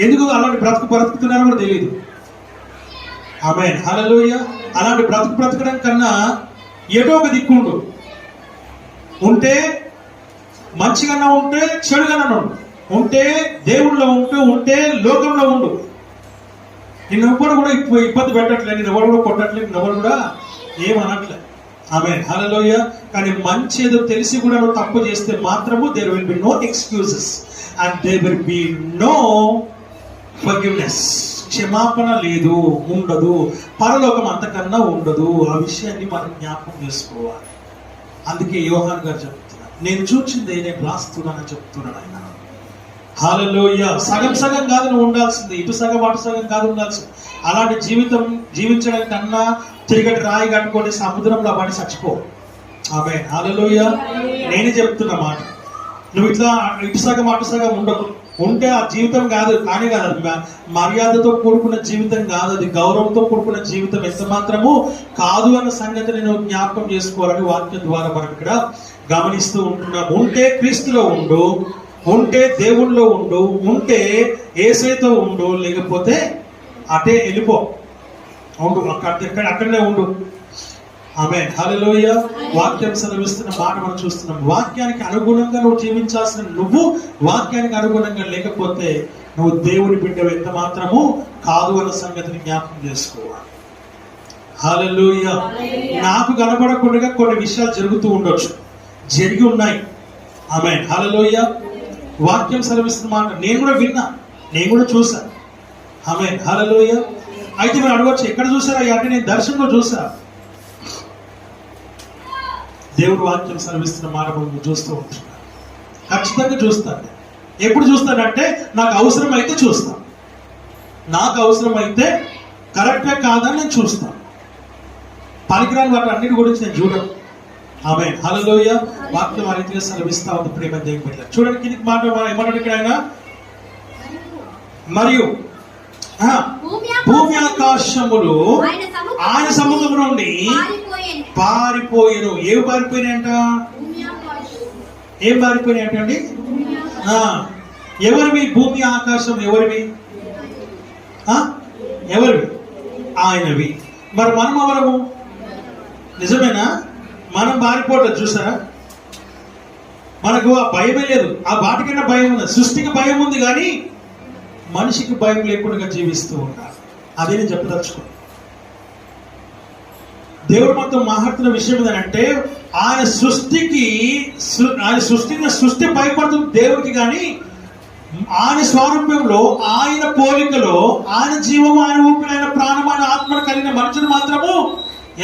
ఎందుకు అలాంటి బ్రతుకుతున్నారో కూడా తెలియదు. ఆమేన్, హల్లెలూయా. అలాంటి బ్రతకడం కన్నా ఏదో ఒక దిక్కుండు. ఉంటే మంచిగానే ఉంటే చెడుగానే ఉండు, ఉంటే దేవుళ్ళో ఉంటే లోకంలో ఉండు. నిన్ను ఎవ్వరు కూడా ఇబ్బంది పెట్టట్లేదు, నేను ఎవరు కూడా కొట్టట్లేదు, నేను ఎవరు కూడా ఏమనట్లేదు. ఆమేన్, హల్లెలూయా. కానీ మంచి ఏదో తెలిసి కూడా నువ్వు తప్పు చేస్తే మాత్రము there will be no excuses and there will be no forgiveness. క్షమాపణ లేదు, ఉండదు. పరలోకం అంతకన్నా ఉండదు. ఆ విషయాన్ని మనం జ్ఞాపకం చేసుకోవాలి. అందుకే యోహాన్ గారు చెప్తున్నారు, నేను చూచిందే నేను రాస్తున్నానని చెప్తున్నాను ఆయన. హల్లెలూయా. సగం సగం కాదు నువ్వు ఉండాల్సింది, ఇటు సగం అటు సగం కాదు ఉండాల్సింది. అలాంటి జీవితం జీవించడం కన్నా తిరిగటి రాయి కట్టుకొని సముద్రంలో పడి చచ్చిపో. ఆమేన్, హల్లెలూయా. నేనే చెప్తున్న మాట, నువ్వు ఇట్లా ఇటు సగం అటు సగం ఉండకు. ఉంటే ఆ జీవితం కాదు, కానీ కాదు, మర్యాదతో కూడుకున్న జీవితం కాదు, అది గౌరవంతో కూడుకున్న జీవితం ఎంత మాత్రము కాదు అన్న సంగతిని నువ్వు జ్ఞాపకం చేసుకోవాలని వాక్యం ద్వారా మనం ఇక్కడ గమనిస్తూ ఉంటున్నాం. ఉంటే క్రీస్తులో ఉండు, ఉంటే దేవుళ్ళో ఉండు, ఉంటే యేసుతో ఉండు, లేకపోతే అటే వెళ్ళిపో, ఉండు అక్కడనే ఉండు. ఆమేన్, హల్లెలూయా. వాక్యం సెలవిస్తున్న మాట మనం చూస్తున్నాం. వాక్యానికి అనుగుణంగా నువ్వు జీవించాల్సిన నువ్వు వాక్యానికి అనుగుణంగా లేకపోతే నువ్వు దేవుని బిడ్డవు ఎంత మాత్రము కాదు అన్న సంగతిని జ్ఞాపకం చేసుకోవాలి. హల్లెలూయా. నాకు కనబడకుండా కొన్ని విషయాలు జరుగుతూ ఉండొచ్చు, జరిగి ఉన్నాయి. ఆమేన్, హల్లెలూయా. వాక్యం సెలవిస్తున్న మాట నేను కూడా విన్నా, నేను కూడా చూసా. ఆమేన్, హల్లెలూయా. అయితే మీరు అడగవచ్చు, ఎక్కడ చూసారా అంటే నేను దర్శనంలో చూసా. దేవుడు వాక్యం సెలవిస్తున్న మాట మనం చూస్తూ ఉంటున్నాను. ఖచ్చితంగా చూస్తాను. ఎప్పుడు చూస్తానంటే నాకు అవసరం అయితే చూస్తాను. నాకు అవసరం అయితే కరెక్టే కాదని నేను చూస్తాను. పనికిరాని వాటి అన్నిటి గురించి నేను చూడను. ఆమేన్, హల్లెలూయా. వాక్యం ఆ రీతిగా సెలవిస్తా ఉంది. ప్రేమ దేవుని బిడ్డలారా, చూడండి కిందికి మాట ఏమన్నాడు ఇక్కడ ఆయన, మరియు భూమి ఆకాశములు ఆయన సముఖం నుండి పారిపోయేను. ఏవి పారిపోయినాయంట? ఏం పారిపోయినాయంట అండి? ఎవరివి? భూమి ఆకాశం ఎవరివి? ఎవరివి? ఆయనవి. మరి మనం ఎవరము? నిజమేనా? మనం పారిపోవట్లేదు, చూసారా? మనకు ఆ భయమే లేదు. ఆ వాటికన్నా భయం ఉంది. సృష్టికి భయం ఉంది, కానీ మనిషికి భయం లేకుండా జీవిస్తూ ఉంటారు. అదే నేను చెప్పదలుచుకున్నాను. దేవుడు మొత్తం మాట్లాడుతున్న విషయం ఏంటంటే ఆయన సృష్టి భయపడుతుంది దేవుడికి, కానీ ఆయన స్వారూప్యంలో, ఆయన పోలికలో, ఆయన జీవము, ఆయన ఊపిరి, ఆయన ప్రాణం, ఆయన ఆత్మ కలిగిన మనుషులు మాత్రము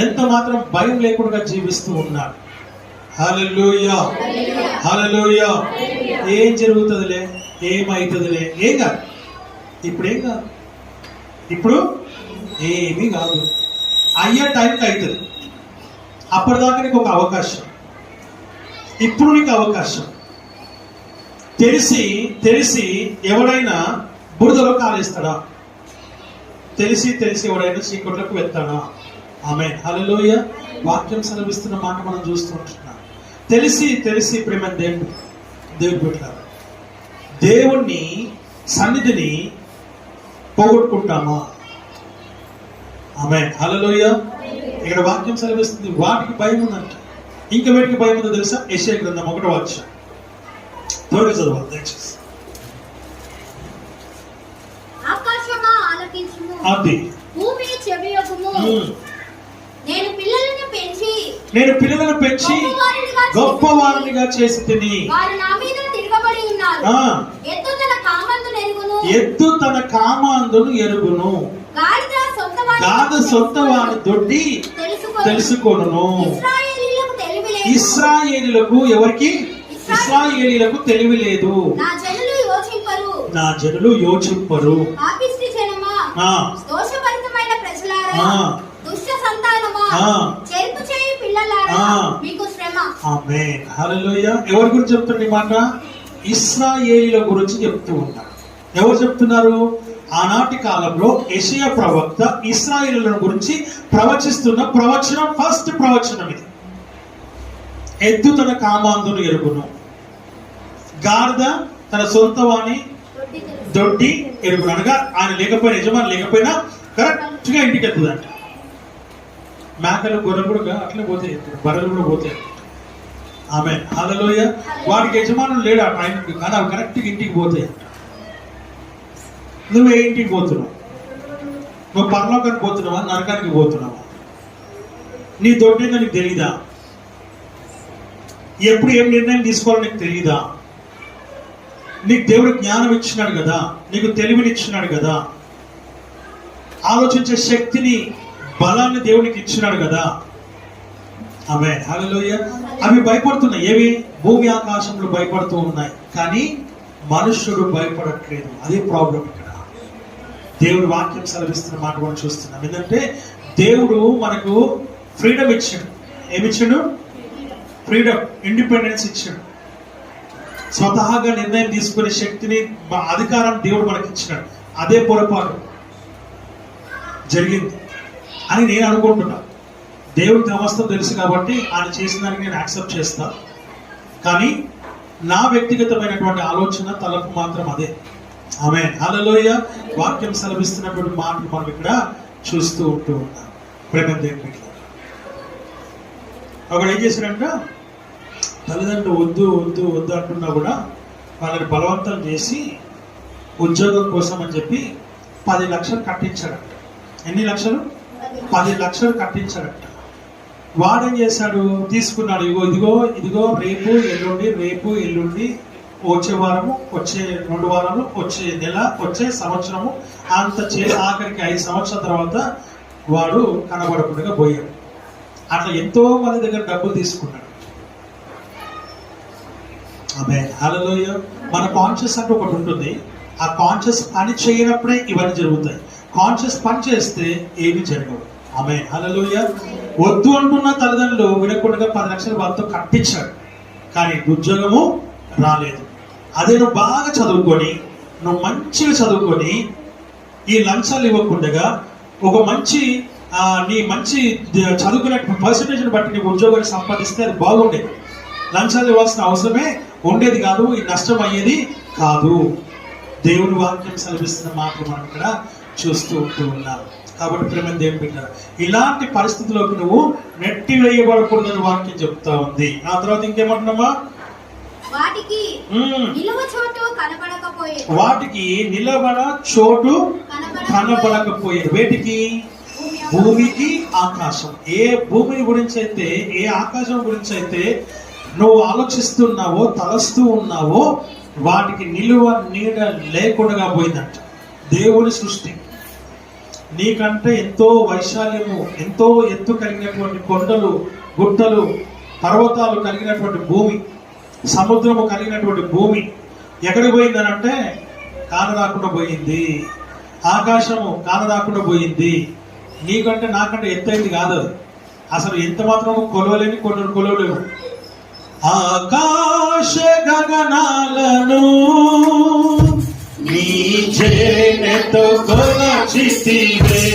ఎంత మాత్రం భయం లేకుండా జీవిస్తూ ఉన్నారు. హల్లెలూయా, హల్లెలూయా. ఏం జరుగుతుందిలే, ఏమైతుందిలే, ఏం కాదు. ఇప్పుడేం కాదు, ఇప్పుడు ఏమీ కాదు. అయ్యే టైంకి అవుతుంది. అప్పటిదాకా నీకు ఒక అవకాశం, ఇప్పుడు నీకు అవకాశం. తెలిసి ఎవడైనా బురదలో కాలేస్తాడా? తెలిసి ఎవడైనా చీకట్లకు వెళ్తాడా? ఆమేన్, హల్లెలూయా. వాక్యం సెలవిస్తున్న మాట మనం చూస్తూ ఉంటున్నాం. తెలిసి ప్రేమ దేవుడు పెట్టారు. దేవుణ్ణి సన్నిధిని పోగొట్టుకుంటామా? ఆమేన్, హల్లెలూయా. ఇక్కడ వాక్యం సెలవిస్తుంది వాటికి భయం ఉందంట. ఇంకా వీటికి భయం ఉందో తెలుసా? యెషయా గ్రంథం 1వ అధ్యాయం. త్వరగా చదవాలి దయచేసి. ఆకాశమా ఆలకించుము, అది భూమి చెవియొగ్గుము. నేను పిల్లలను పెంచి గొప్పవారినిగా చేసి తిని వారు నా మీద తిరగబడి ఉన్నారు. ఎద్దు తన కామాందును ఎరుగును, గాడిద సొంత వాని దొడ్డి తెలుసుకొనును. ఇశ్రాయేలీయులకు ఎవరికి? ఇశ్రాయేలీయులకు తెలివి లేదు. నా జనులు యోచింపరు. దోషభరితమైన ప్రజలారా, దుష్ట సంతానమా, చెరుపు చేయి పిల్లలారా, మీకు శ్రమ. ఆమేన్, హల్లెలూయా. ఎవరి గురించి చెప్తున్న ఈ మాట? ఇశ్రాయేలీయుల గురించి చెప్తూ ఉన్నారు. ఎవరు చెప్తున్నారు? ఆనాటి కాలంలో యెషయా ప్రవక్త ఇశ్రాయేలీయుల గురించి ప్రవచిస్తున్న ప్రవచనం, ఫస్ట్ ప్రవచనం ఇది. ఎద్దు తన కామాందును ఎరుగును, గాడిద తన సొంత వాణి దొడ్డి ఎరుగును. అనగా ఆయన లేకపోయినా, యజమాని లేకపోయినా కరెక్ట్ గా ఇంటికి వెళ్తుందంట. మేకలు, గొర్రెలు కూడా అట్లే పోతాయి, బర్రెలు కూడా పోతాయి. ఆమె హల్లెలూయా. వాడికి యజమానులు లేడు ఆ టైంకి, కానీ అవి కరెక్ట్గా ఇంటికి పోతాయి. నువ్వే ఇంటికి పోతున్నావు? నువ్వు పరలోకానికి పోతున్నావా, నరకానికి పోతున్నావా? నీ దొడ్డిందో నీకు తెలీదా? ఎప్పుడు ఏం నిర్ణయం తీసుకోవాలో నీకు తెలీదా? నీకు దేవుడు జ్ఞానం ఇచ్చినాడు కదా, నీకు తెలివిని ఇచ్చినాడు కదా, ఆలోచించే శక్తిని, బలాన్ని దేవునికి ఇచ్చినాడు కదా. ఆమె హల్లెలూయా. అవి భయపడుతున్నాయి. ఏవి? భూమి ఆకాశంలో భయపడుతూ ఉన్నాయి, కానీ మనుష్యుడు భయపడట్లేదు. అదే ప్రాబ్లం ఇక్కడ. దేవుడు వాక్యం సెలవిస్తున్న మాట మనం చూస్తున్నాం. ఏంటంటే దేవుడు మనకు ఫ్రీడమ్ ఇచ్చాడు. ఏమిచ్చాడు? ఫ్రీడమ్, ఇండిపెండెన్స్ ఇచ్చాడు. స్వతహాగా నిర్ణయం తీసుకునే శక్తిని, అధికారాన్ని దేవుడు మనకి ఇచ్చినాడు. అదే పొరపాటు జరిగింది అని నేను అనుకుంటున్నా. దేవుడికి సమస్తం తెలుసు కాబట్టి ఆయన చేసిన దానికి నేను యాక్సెప్ట్ చేస్తా. కానీ నా వ్యక్తిగతమైనటువంటి ఆలోచన, తలపు మాత్రం అదే. ఆమేన్ హల్లెలూయా. వాక్యం సెలవిస్తున్నటువంటి మాటలు మనం ఇక్కడ చూస్తూ ఉంటూ ఉన్నాం. ప్రేమ దేవుడికి ఒకడు ఏం చేశాడంట, తల్లిదండ్రులు వద్దు వద్దు వద్దు అంటున్నా కూడా వాళ్ళని బలవంతం చేసి ఉద్యోగం కోసం అని చెప్పి 10 లక్షలు కట్టించాడంట. ఎన్ని లక్షలు? 10 లక్షలు కట్టించాడంట. వాడేం చేశాడు? తీసుకున్నాడు. ఇదిగో ఇదిగో రేపు ఎల్లుండి వచ్చే వారము, వచ్చే 2 వారాలు, వచ్చే నెల, వచ్చే సంవత్సరము, అంత ఆఖరికి 5 సంవత్సరాల తర్వాత వాడు కనబడకుండా పోయాడు. అట్లా ఎంతో మంది దగ్గర డబ్బులు తీసుకున్నాడు. ఆమె హల్లెలూయా. మన కాన్షియస్ అంటే ఒకటి ఉంటుంది. ఆ కాన్షియస్ పని చేయనప్పుడే ఇవన్నీ జరుగుతాయి. కాన్షియస్ పని చేస్తే ఏమి జరగవు. ఆమె హల్లెలూయా. వద్దు అంటున్న తల్లిదండ్రులు వినకుండా 10 లక్షలు వాళ్ళతో కట్టించాడు, కానీ ఉద్యోగము రాలేదు. అదే నువ్వు బాగా చదువుకొని, నువ్వు మంచిగా చదువుకొని, ఈ లంచాలు ఇవ్వకుండా ఒక మంచి నీ మంచి చదువుకునే పర్సంటేజ్ని బట్టి నీకు ఉద్యోగాన్ని సంపాదిస్తే అది బాగుండేది. లంచాలు ఇవ్వాల్సిన అవసరమే ఉండేది కాదు, ఈ నష్టం అయ్యేది కాదు. దేవుని వాక్యం సెలవిస్తున్న మాటలు మనం ఇక్కడ చూస్తూ ఉంటూ ఉన్నాం. కాబట్టి ప్రేమ దేవుని బిడ్డ, ఇలాంటి పరిస్థితుల్లోకి నువ్వు నెట్టి వేయబడకూడదని వాక్యం చెప్తా ఉంది. ఆ తర్వాత ఇంకేమంటున్నామా? వాటికి నిలబడ చోటు కనబడకపోయేది. వేటికి? భూమికి, ఆకాశం. ఏ భూమి గురించి అయితే, ఏ ఆకాశం గురించి అయితే నువ్వు ఆలోచిస్తున్నావో, తలస్తూ ఉన్నావో, వాటికి నిలువ నీడ లేకుండా పోయిందంట. దేవుని సృష్టి నీకంటే ఎంతో వైశాల్యము, ఎంతో ఎత్తు కలిగినటువంటి కొండలు, గుట్టలు, పర్వతాలు కలిగినటువంటి భూమి, సముద్రము కలిగినటువంటి భూమి ఎక్కడికి పోయిందని అంటే కానరాకుండా పోయింది. ఆకాశము కానరాకుండా పోయింది. నీకంటే నాకంటే ఎత్తైంది కాదు. అసలు ఎంత మాత్రం కొలవలేని కొన్ని కొలవలేము. ఆకాశ గగనాలను నీ చేతితో కొలచితివే.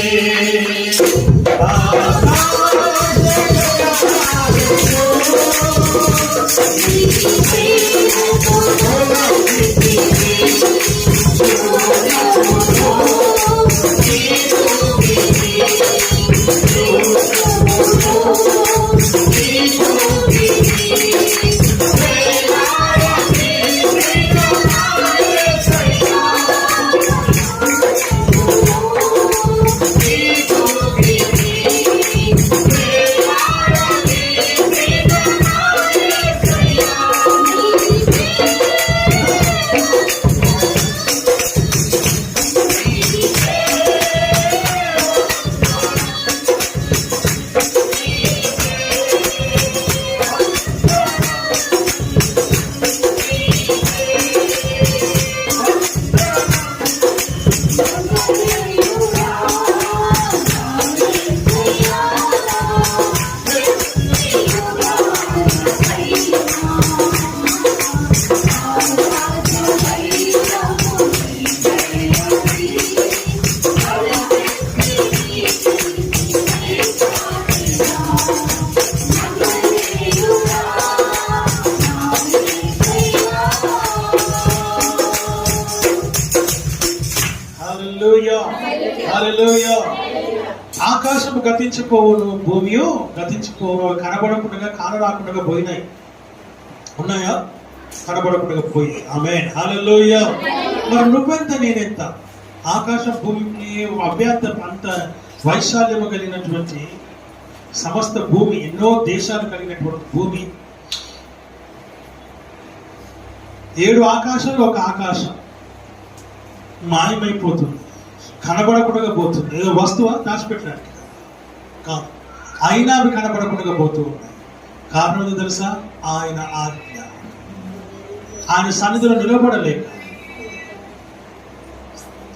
ఆకాశము గతించిపోవును, భూమియు గతించిపోవు, కనబడకుండా కానరాకుండా పోయినాయి. ఉన్నాయా? కనబడకుండా పోయి. ఆమేన్, హల్లెలూయా. మరి నువ్వెంత నేనెంత? ఆకాశం భూమికి అంత వైశాల్యము కలిగినటువంటి సమస్త భూమి, ఎన్నో దేశాలు కలిగినటువంటి భూమి, 7 ఆకాశాలు ఒక ఆకాశం మాయమైపోతుంది, కనబడకుండా పోతుంది. ఏదో వస్తువా దాచిపెట్టడానికి కాదు, అయినా అవి కనబడకుండా పోతూ ఉన్నాయి. కారణం ఏంటో తెలుసా? ఆయన ఆజ్ఞ. ఆయన సన్నిధిలో నిలబడలేక.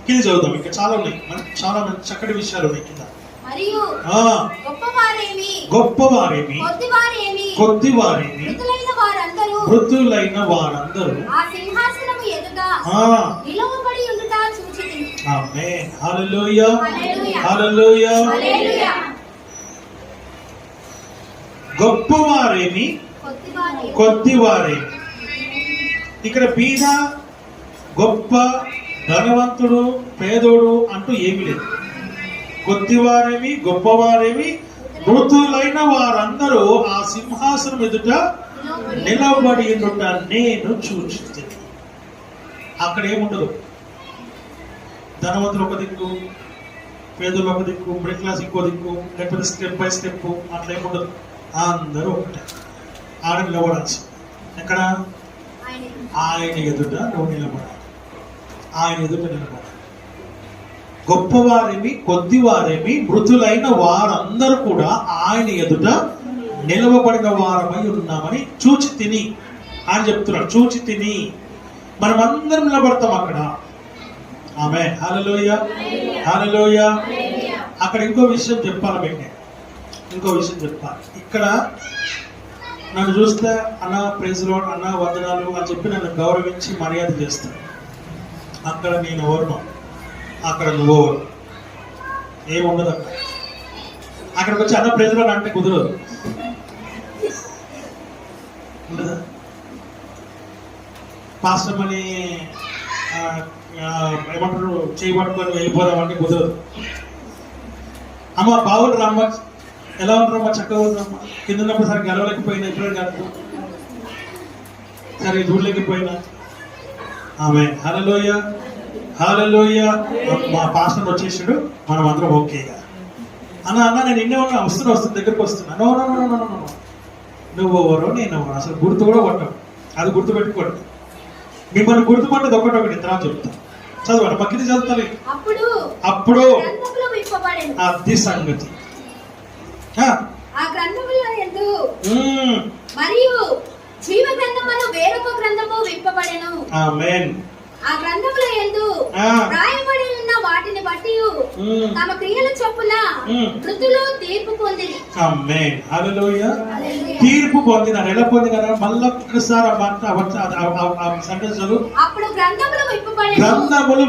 కింద చదువుదాం, ఇంకా చాలా ఉన్నాయి, మనకి చాలా మంచి చక్కటి విషయాలు ఉన్నాయి కింద. మరియు గొప్పవారేమి కొద్దివారేమి మృతులైన వారందరూ ఆ సింహాసనము ఎదుట నిలవబడి ఉండుట చూచితిని. ఆమేన్, హల్లెలూయా, హల్లెలూయా. గొప్పవారేమి కొద్దివారేమి. ఇక్కడ బీద, గొప్ప, ధనవంతుడు, పేదోడు అంటూ ఏమీ లేదు. కొద్దివారేమి గొప్పవారేమి మృతులైన వారందరూ ఆ సింహాసనం ఎదుట నిలబడి ఉండుట నేను చూచితిని. అక్కడ ఏముండదు. ధనవంతులు ఒక దిక్కు, పేదలు ఒక దిక్కు, మిడిల్ క్లాస్ ఇంకో దిక్కు, లేకపోతే స్టెప్ బై స్టెప్, అట్లా ఏముండదు. అందరూ ఒకటే. ఆడ నిలబడాల్సి. ఎక్కడ? ఆయన ఎదుట నువ్వు నిలబడాలి. ఆయన ఎదుట నిలబడాలి. గొప్పవారేమి కొద్దివారేమి మృతులైన వారందరూ కూడా ఆయన ఎదుట నిలవబడిన వారమై ఉన్నామని చూచి తిని అని చెప్తున్నాడు. చూచి తిని మనమందరం నిలబడతాం అక్కడ. ఆమేన్, హల్లెలూయా, హల్లెలూయా. అక్కడ ఇంకో విషయం చెప్పాలి మీకు, ఇంకో విషయం చెప్పాలి. ఇక్కడ నన్ను చూస్తే అన్న ప్రైజ్ లార్డ్, అన్న వందనాలు అని చెప్పి నన్ను గౌరవించి మర్యాద చేస్తాను. అక్కడ నేను ఎవరునో, అక్కడ నువ్వు ఏముండదు. అక్కడ అక్కడికి వచ్చి అన్న ప్రైజ్ లార్డ్ అంటే కుదరదు. ఉండదా? పాస్టర్ అని ఏమంటారు, చేయబట్టుకొని వెళ్ళిపోదామంటే కుదరదు. అమ్మ బావులు రమ్మ, ఎలా ఉంటారమ్మా, చక్కగా ఉందమ్మా, కింద ఉన్నప్పుడు సరే గెలవలేకపోయినా, ఇప్పుడే గెలుపు సరే చూడలేకపోయినా. ఆమేన్, హల్లెలూయా, హల్లెలూయా. మా పాస్టర్ వచ్చేసాడు, మనం అందరం ఓకేగా. అన్న నేను నిన్నే ఉన్నా, వస్తున్నా దగ్గరకు వస్తున్నా. No no no no no, నువ్వు ఎవరో నేను ఎవరో అసలు గుర్తు కూడా కొట్టవు. అది గుర్తు పెట్టుకోండి. మిమ్మల్ని గుర్తుపట్టేది ఒకటి తర్వాత చెప్తాను. చదవండి, పక్కన చదువుతాను. అప్పుడు అది సంగతి. ఆ గ్రంథములో యందు మరియు జీవ గ్రంథములో వేరొక గ్రంథము విప్పబడెను. ఆమేన్. ఆ గ్రంథములో యందు రాయబడి ఉన్న వాటిని బట్టి తమ క్రియల చొప్పున మృతులు తీర్పు పొందిరి. ఆమేన్, హల్లెలూయా. తీర్పు పొందినారు. ఎలా పొందినారు? మళ్ళీ ఒకసారి ఆ సెంటెన్స్ చదువు. అప్పుడు గ్రంథములు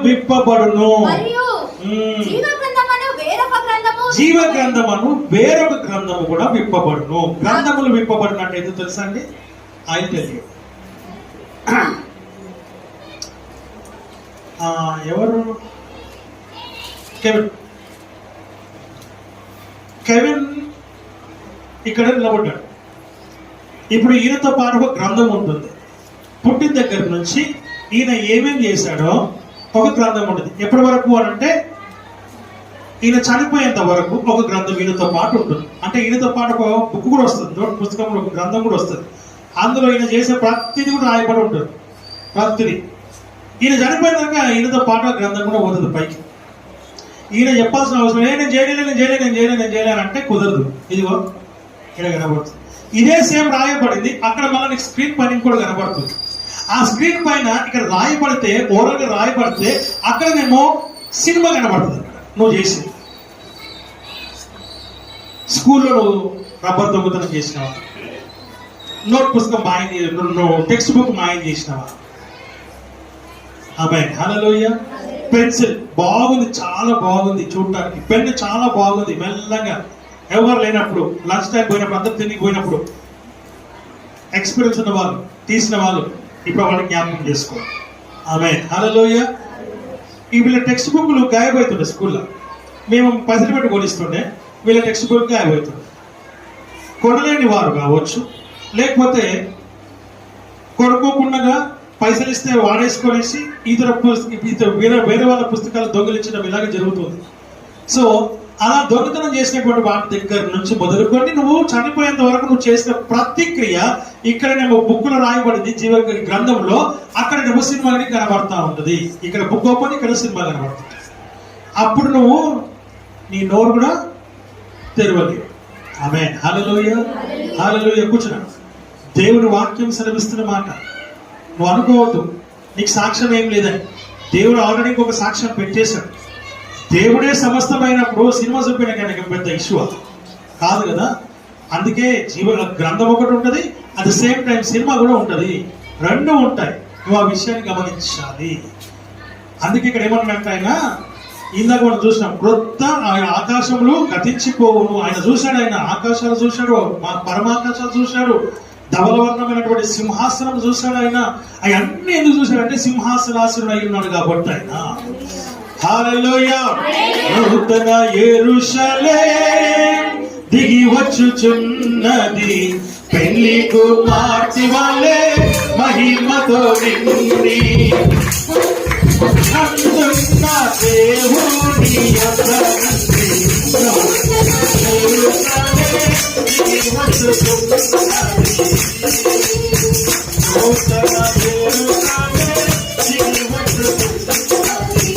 విప్పబడును మరియు జీవ గ్రంథమును వేరొక గ్రంథము కూడా విప్పబడును. గ్రంథములు విప్పబడును అంటే ఎందుకు తెలుసా అండి? ఆయన తెలియదు. ఎవరు? కెవిన్ ఇక్కడ నిలబడ్డాడు. ఇప్పుడు ఈయనతో పాటు ఒక గ్రంథం ఉంటుంది. పుట్టిన దగ్గర నుంచి ఈయన ఏమేం చేశాడో ఒక గ్రంథం ఉంటుంది. ఎప్పటి వరకు అంటే ఈయన చనిపోయేంత వరకు ఒక గ్రంథం ఈయనతో పాటు ఉంటుంది. అంటే ఈయనతో పాటు ఒక బుక్ కూడా వస్తుంది, పుస్తకంలో ఒక గ్రంథం కూడా వస్తుంది. అందులో ఈయన చేసే ప్రతిదీ కూడా రాయబడి ఉంటుంది. ప్రతిదీ ఈయన చనిపోయినాక ఈయనతో పాటు గ్రంథం కూడా పోతుంది పైకి. ఈయన చెప్పాల్సిన అవసరం నేను చేయలేను అంటే కుదరదు. ఇదిగో ఇక్కడ కనబడుతుంది. ఇదే సేమ్ రాయబడింది అక్కడ మళ్ళీ స్క్రీన్ పైన కూడా కనబడుతుంది. ఆ స్క్రీన్ పైన ఇక్కడ రాయబడితే, ఓరల్గా రాయబడితే అక్కడనేమో సినిమా కనబడుతుంది. అక్కడ నువ్వు చేసింది. స్కూల్లో నువ్వు రబ్బర్ దొంగతనం చేసినావా? నోట్ పుస్తకం నువ్వు టెక్స్ట్ బుక్ మాయం చేసినావా? ఆమేన్, హల్లెలూయా. పెన్సిల్ బాగుంది, చాలా బాగుంది చూడటానికి. పెన్ చాలా బాగుంది. మెల్లగా ఎవరు లేనప్పుడు, లంచ్ టైం పోయినప్పుడు, అందరు తిని పోయినప్పుడు ఎక్స్పీరియన్స్ ఉన్న వాళ్ళు తీసిన వాళ్ళు ఇప్పుడు వాళ్ళని జ్ఞాపకం చేసుకో. ఆమేన్, హల్లెలూయా. ఈ వీళ్ళ టెక్స్ట్ బుక్లు గాయబవుతుండే స్కూల్లో. మేము పైసలు పెట్టి కొనిస్తుండే, వీళ్ళ టెక్స్ట్ బుక్ గాయబవుతుంది. కొనలేని వారు కావచ్చు, లేకపోతే కొనుక్కోకుండా పైసలు ఇస్తే వాడేసుకొనేసి వేరే వాళ్ళ పుస్తకాలు దొంగిలించడం ఇలాగే జరుగుతుంది. సో అలా దొంగతనం చేసినటువంటి వాటి దగ్గర నుంచి మొదలుకొని నువ్వు చనిపోయేంత వరకు నువ్వు చేసిన ప్రతి క్రియ ఇక్కడనేమో బుక్కులో రాయబడింది జీవ గ్రంథంలో, అక్కడనేమో సినిమా కనబడతా ఉంటుంది. ఇక్కడ బుక్ ఓపెన్, ఇక్కడ సినిమా కనబడుతుంది. అప్పుడు నువ్వు నీ నోరు కూడా తెరవలేవు. ఆమేన్. హల్లెలూయా, హల్లెలూయా. కూర్చున్నా. దేవుని వాక్యం సెలవిస్తున్న మాట నువ్వు అనుకోవద్దు నీకు సాక్ష్యం ఏం లేదని. దేవుడు ఆల్రెడీ ఇంకొక సాక్ష్యం పెట్టేశాడు. దేవుడే సమస్తమైనప్పుడు సినిమా చూపిన కనుక పెద్ద ఇష్యూ కాదు కదా. అందుకే గ్రంథం ఒకటి ఉంటుంది, at the same time cinema కూడా ఉంటుంది. రెండు ఉంటాయి. నువ్వు ఆ విషయాన్ని గమనించాలి. అందుకే ఇక్కడ ఏమన్నట్టు ఆయన ఇందాక మనం చూసినాం, క్రొత్త ఆకాశములు గతించిపోవును. ఆయన చూశాడు, ఆయన ఆకాశాలు చూశాడు, పరమాకాశాలు చూశాడు, ధవలవర్ణమైనటువంటి సింహాసనం చూశాడు. ఆయన అవన్నీ ఎందుకు చూశాడంటే సింహాసనాసురుడు అయి ఉన్నాడు కాబట్టి ఆయన. హల్లెలూయా. నూతన యెరూషలేం దిగి వచ్చుచున్నది, పెళ్లి కుమార్తె వలె మహిమతో నిండి అందున్న దేవుని యొద్దనుండి దిగి వచ్చుచున్నది. నూతన యెరూషలేం దిగి వచ్చుచున్నది.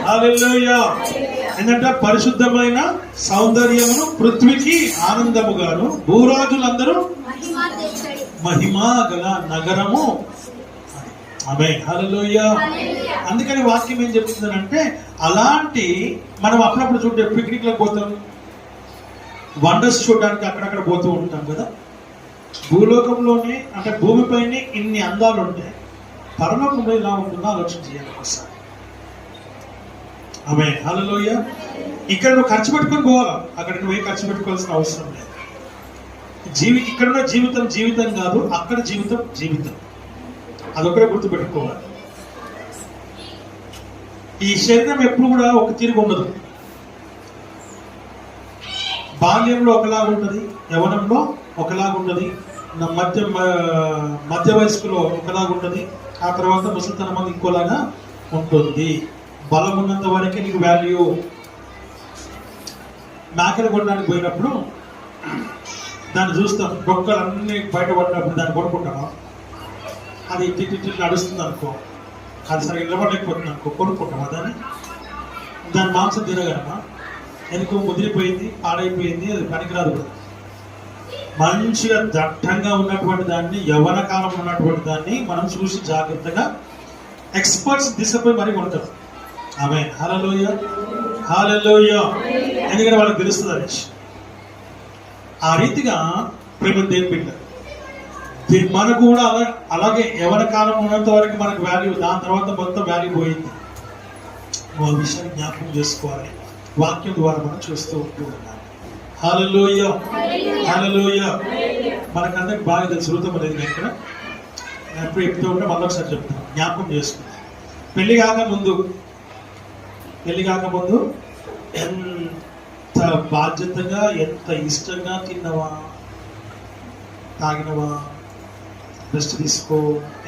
హల్లెలూయా. ఎందుకంటే పరిశుద్ధమైన సౌందర్యమును పృథ్వీకి ఆనందముగాను భూరాజులందరూ మహిమా గల నగరము. ఆమేన్. హల్లెలూయా. అందుకని వాక్యం ఏం చెప్తుందంటే అలాంటి మనం అప్పుడప్పుడు చూడండి పిక్నిక్ లకు పోతాం, వండర్స్ చూడడానికి అక్కడక్కడ పోతూ ఉంటాం కదా. భూలోకంలోనే అంటే భూమిపైనే ఇన్ని అందాలు ఉంటాయి, పరలోకంలో ఎలా ఉంటుందో ఆలోచన చేయాలి ఒకసారి. ఆమేన్. హల్లెలూయా. ఇక్కడ నువ్వు ఖర్చు పెట్టుకొని పోవాలా, అక్కడ నువ్వే ఖర్చు పెట్టుకోవాల్సిన అవసరం లేదు. ఇక్కడున్న జీవితం జీవితం కాదు, అక్కడ జీవితం జీవితం. అదొకటే గుర్తుపెట్టుకోవాలి. ఈ శరీరం ఎప్పుడు కూడా ఒక తీరుగా ఉండదు. బాల్యంలో ఒకలాగా ఉంటుంది, యవ్వనంలో ఒకలాగా ఉంటుంది, మధ్య వయస్కులో ఒకలాగా ఉంటుంది, ఆ తర్వాత ముసలితనం మంది ఇంకోలాగా ఉంటుంది. బలం ఉన్నంత వరకే నీకు వాల్యూ. మేకలు కొనడానికి పోయినప్పుడు దాన్ని చూస్తాం, డొక్కలన్నీ బయటపడినప్పుడు దాన్ని కొనుక్కుంటామా? అది ఇట్టి నడుస్తుంది అనుకో, అది సరిగ్గా నిలబడలేకపోతుంది అనుకో, కొనుక్కుంటామా దాని మాంసం తినగలమా? ఎందుకు ముదిరిపోయింది, పాడైపోయింది, అది పనికిరాదు కూడా. మంచిగా దట్టంగా ఉన్నటువంటి దాన్ని, యవ్వన కాలం ఉన్నటువంటి దాన్ని మనం చూసి జాగ్రత్తగా ఎక్స్పర్ట్స్ దిశపై మరి కొంటారు. ఆమేన్, హల్లెలూయా, హల్లెలూయా. ఎందుకంటే వాళ్ళకి తెలుస్తుంది అనేసి. ఆ రీతిగా ప్రేమ దేవుని బిడ్డ మనకు కూడా అలాగే యవ్వన కాలం ఉన్నంత వరకు మనకు వాల్యూ, దాని తర్వాత మొత్తం వాల్యూ పోయింది. ఆ విషయాన్ని జ్ఞాపకం చేసుకోవాలి. వాక్యం ద్వారా మనం చూస్తూ ఉంటూ ఉన్నాం. హల్లెలూయా, హల్లెలూయా. మనకందరికి బాగా తెలుసు, శృతం అనేది ఇక్కడ ఎప్పుడు చెప్తూ ఉంటే మళ్ళీ ఒకసారి చెప్తాను, జ్ఞాపకం చేసుకుంటాం. పెళ్లి కాకముందు ఎంత బాధ్యతగా, ఎంత ఇష్టంగా తిన్నవా, తాగినవా, రెస్ట్ తీసుకో,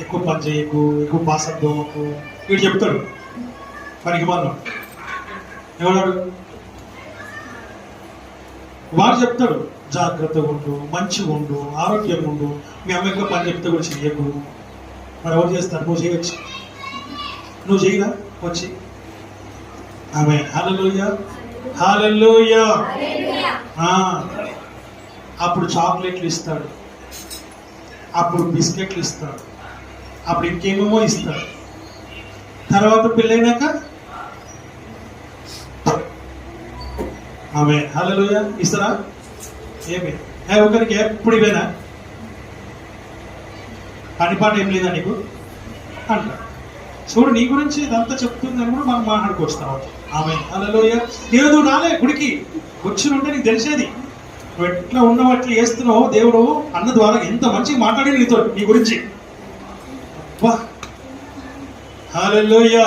ఎక్కువ పని చేయకు, ఎక్కువ పాసం దోమకు, వీడు చెప్తాడు. పనికి మనం ఎవడాడు? వాడు చెప్తాడు, జాగ్రత్తగా ఉండు, మంచిగా ఉండు, ఆరోగ్యంగా ఉండు. మీ అమ్మ ఇంకా పని చెప్తే కూడా చెయ్యకు. మరి ఎవరు చేస్తారు? నువ్వు చేయవచ్చు. నువ్వు చేయరా వచ్చి? ఆమె హల్లెలూయా, హల్లెలూయా. అప్పుడు చాక్లెట్లు ఇస్తాడు, అప్పుడు బిస్కెట్లు ఇస్తాడు, అప్పుడు ఇంకేమేమో ఇస్తాడు. తర్వాత పెళ్ళైనాక ఆమె హల్లెలూయా ఇస్తారా? ఏమి ఒకరికి ఎప్పుడు ఇవేనా? పనిపాట ఏం లేదా నీకు అంట. చూడు, నీ గురించి ఇదంతా చెప్తుందని కూడా మనం మాట్లాడుకోవచ్చు తర్వాత. ఆమె హల్లెలూయా. దేవుడు రాలే గుడికి వచ్చి ఉంటే నీకు తెలిసేది. నువ్వు ఎట్లా ఉన్నావు, అట్లా చేస్తున్నావు, దేవుడు అన్న ద్వారా ఎంత మంచిగా మాట్లాడి నీతో, నీ గురించి. వా, హల్లెలూయా,